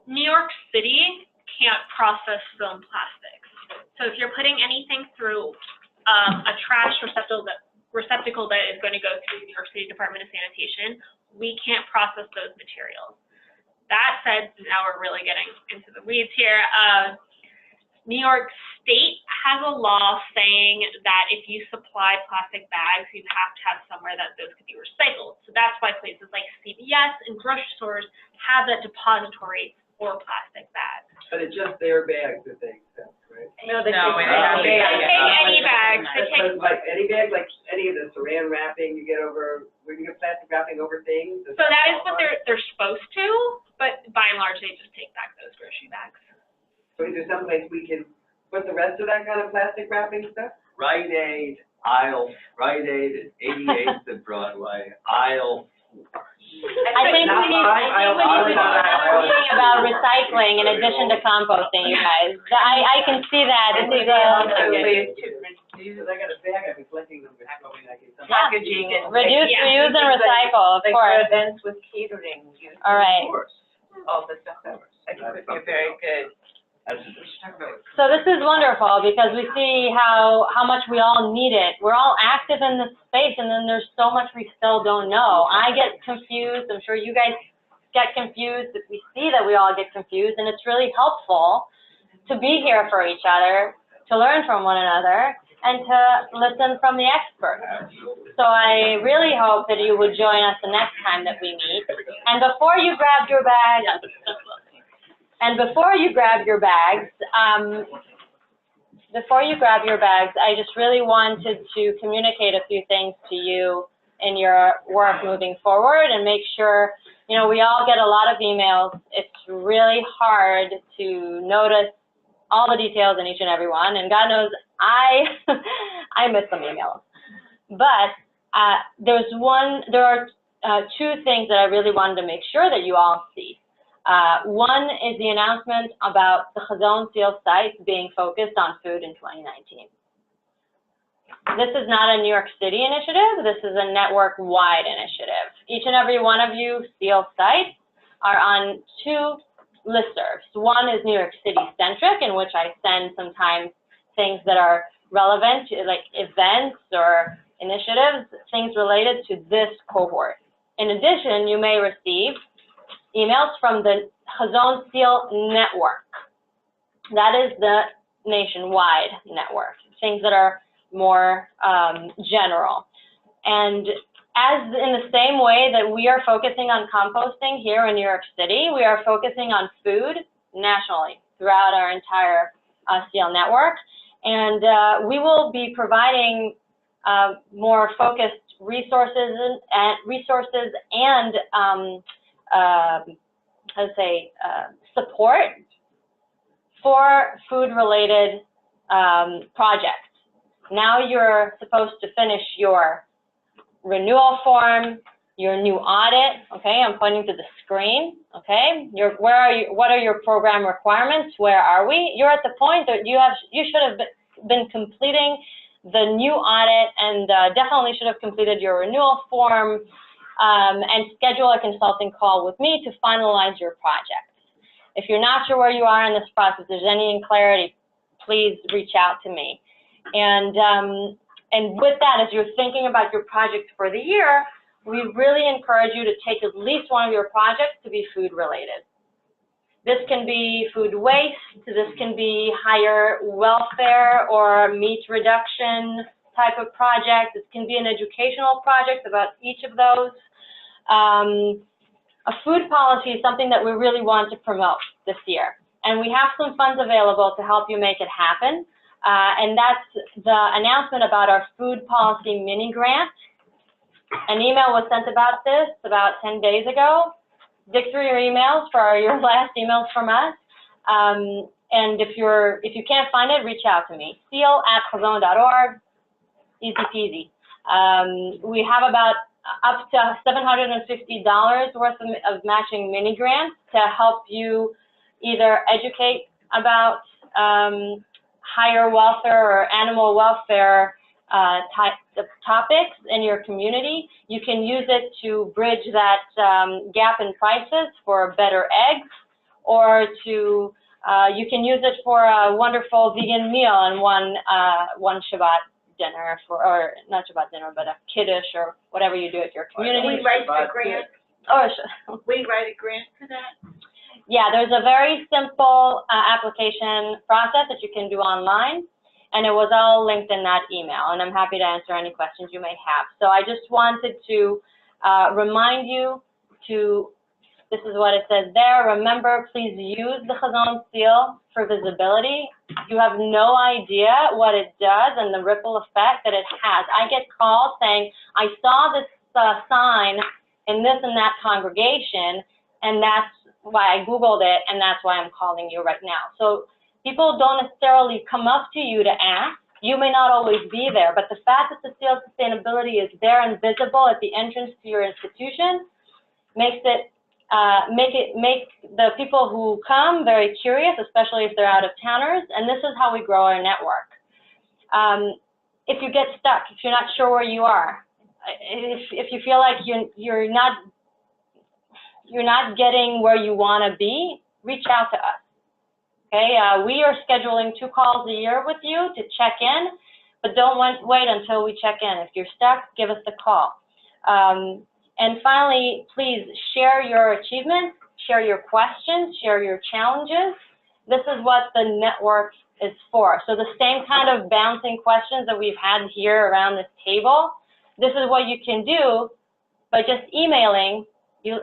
New York City can't process film plastics. So if you're putting anything through a trash receptacle that is going to go through the New York City Department of Sanitation, we can't process those materials. That said, now we're really getting into the weeds here. New York State has a law saying that if you supply plastic bags, you have to have somewhere that those could be recycled. So that's why places like CVS and grocery stores have that depository for plastic bags. But it's just their bags that they accept. right? No, they No, take they any bags. Like any bag, like any of the saran wrapping you get over, when you get plastic wrapping over things. So that is what they're supposed to, but by and large, they just take back those grocery bags. So is there some place we can put the rest of that kind of plastic wrapping stuff? Rite Aid at 88th and Broadway, aisle 4. I think we need to start reading about recycling in addition to composting, you guys. I can see that. This is I got a bag, I've been collecting them, Packaging and. reduce, reuse, and recycle, of Like course. for events with catering. All right. All the stuff that I think would be very good. So this is wonderful because we see how much we all need it. We're all active in this space, and then there's so much we still don't know. I get confused. I'm sure you guys get confused. If we see that we all get confused, and it's really helpful to be here for each other, to learn from one another, and to listen from the experts. So I really hope that you would join us the next time that we meet. And before you grab your bags, I just really wanted to communicate a few things to you in your work moving forward and make sure, you know, we all get a lot of emails. It's really hard to notice all the details in each and every one, and God knows I miss some emails. But there are two things that I really wanted to make sure that you all see. One is the announcement about the Hazon Seal site being focused on food in 2019. This is not a New York City initiative. This is a network-wide initiative. Each and every one of you Seal sites are on two listservs. One is New York City-centric, in which I send sometimes things that are relevant, like events or initiatives, things related to this cohort. In addition, you may receive emails from the Hazon Seal network. That is the nationwide network, things that are more general. And as in the same way that we are focusing on composting here in New York City, we are focusing on food nationally throughout our entire Seal network. And we will be providing more focused resources and support for food-related projects. Now you're supposed to finish your renewal form, your new audit, okay? I'm pointing to the screen, okay? Where are you? What are your program requirements? Where are we? You're at the point that you should have been completing the new audit and definitely should have completed your renewal form and schedule a consulting call with me to finalize your project. If you're not sure where you are in this process, if there's any clarity, please reach out to me. And with that, as you're thinking about your project for the year, we really encourage you to take at least one of your projects to be food related. This can be food waste, this can be higher welfare or meat reduction type of project. This can be an educational project about each of those. A food policy is something that we really want to promote this year. And we have some funds available to help you make it happen. And that's the announcement about our food policy mini grant. An email was sent about this about 10 days ago. Dig through your emails for your last emails from us. And if you can't find it, reach out to me. seal@hazon.org, easy peasy. We have about up to $750 worth of matching mini grants to help you either educate about higher welfare or animal welfare type of topics in your community. You can use it to bridge that gap in prices for better eggs, or to you can use it for a wonderful vegan meal and one Shabbat dinner, or not Shabbat dinner, but a kiddush or whatever you do at your community. We write the grant. Oh, we write a grant for that. Yeah, there's a very simple application process that you can do online, and it was all linked in that email, and I'm happy to answer any questions you may have. So I just wanted to remind you to This is what it says there. Remember, please use the Hazon Seal for visibility. You have no idea what it does and the ripple effect that it has. I get calls saying, I saw this sign in this and that congregation, and that's why I Googled it, and that's why I'm calling you right now. So people don't necessarily come up to you to ask. You may not always be there, but the fact that the Seal of Sustainability is there and visible at the entrance to your institution makes it make the people who come very curious, especially if they're out of towners, and this is how we grow our network. If you get stuck, if you're not sure where you are, if you feel like you're not getting where you want to be, reach out to us. Okay, we are scheduling 2 calls a year with you to check in, but don't wait until we check in. If you're stuck, give us a call. And finally, please share your achievements, share your questions, share your challenges. This is what the network is for. So the same kind of bouncing questions that we've had here around this table, this is what you can do by just emailing. You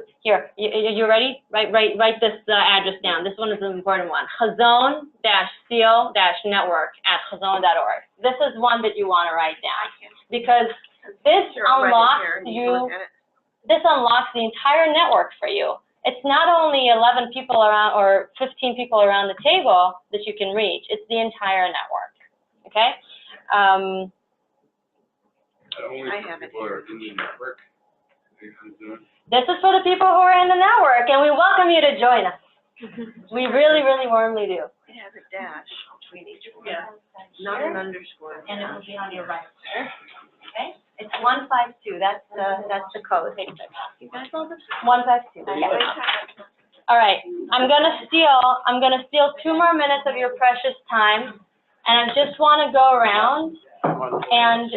ready? Write this address down. This one is an important one. Hazon-seal-network@hazon.org. This is one that you want to write down because this unlocks the entire network for you. It's not only 11 people around or 15 people around the table that you can reach. It's the entire network. Okay? I have it here. In the network. This is for the people who are in the network, and we welcome you to join us. We really, really warmly do. It has a dash between each one. Yeah. Not an underscore. And it will be on your right. Okay? It's 152. That's the code. You guys know this? 152. Yeah. All right. I'm gonna steal 2 more minutes of your precious time, and I just want to go around and.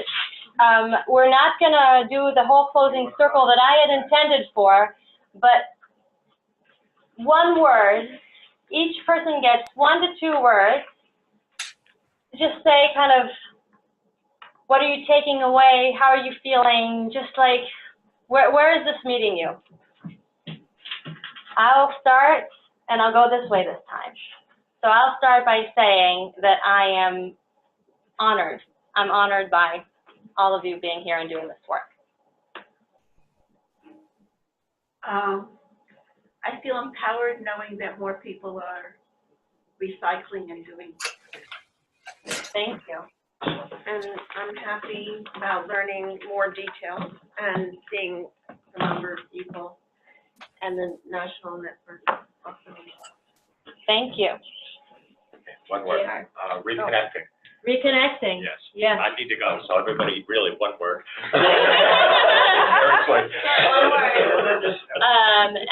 We're not going to do the whole closing circle that I had intended for, but 1 word. Each person gets 1 to 2 words. Just say kind of, what are you taking away? How are you feeling? Just like, where is this meeting you? I'll start, and I'll go this way this time. So I'll start by saying that I am honored. I'm honored by all of you being here and doing this work. I feel empowered knowing that more people are recycling and doing. Thank you. And I'm happy about learning more details and seeing the number of people and the national network. Thank you. Okay, 1 word. Reconnecting. Reconnecting. Yes. Yes. I need to go, so everybody, really, 1 word.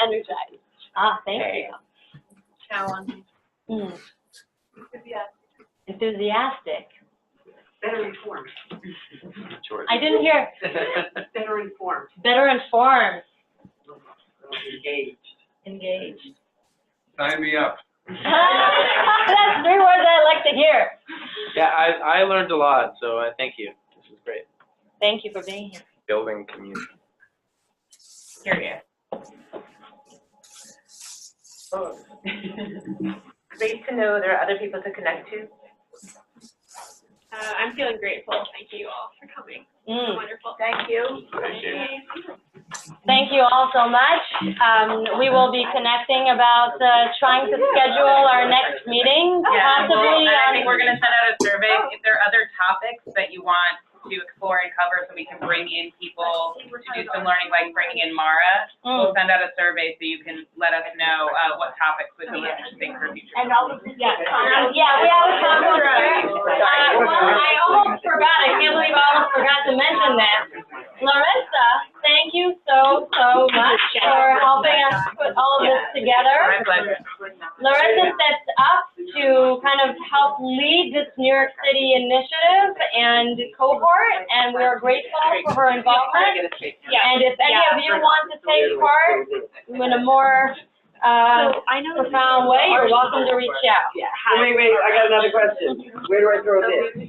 Energized. Thank you. Challenging. Enthusiastic. Better informed. I didn't hear. Better informed. Better informed. Engaged. Sign me up. That's 3 words I like to hear. Yeah, I learned a lot, so thank you. This is great. Thank you for being here. Building community. Curious. Great to know there are other people to connect to. I'm feeling grateful. Thank you all for coming. Wonderful. Thank you. Thank you all so much. We will be connecting about trying to schedule our next meeting, possibly. I think we're going to send out a survey if there are other topics that you want to explore and cover, so we can bring in people to do some learning, like bringing in Mara. We'll send out a survey so you can let us know what topics would be interesting for future. And all of we have a compost here. I almost forgot. I can't believe I almost forgot to mention that. Larissa, thank you so much for helping us put all of this together. My pleasure. Larissa sets up to kind of help lead this New York City initiative and Cohort, and we are grateful for her involvement. And if any of you want to take part in a more profound way, you're welcome to reach out. Wait, I got another question. Where do I throw this?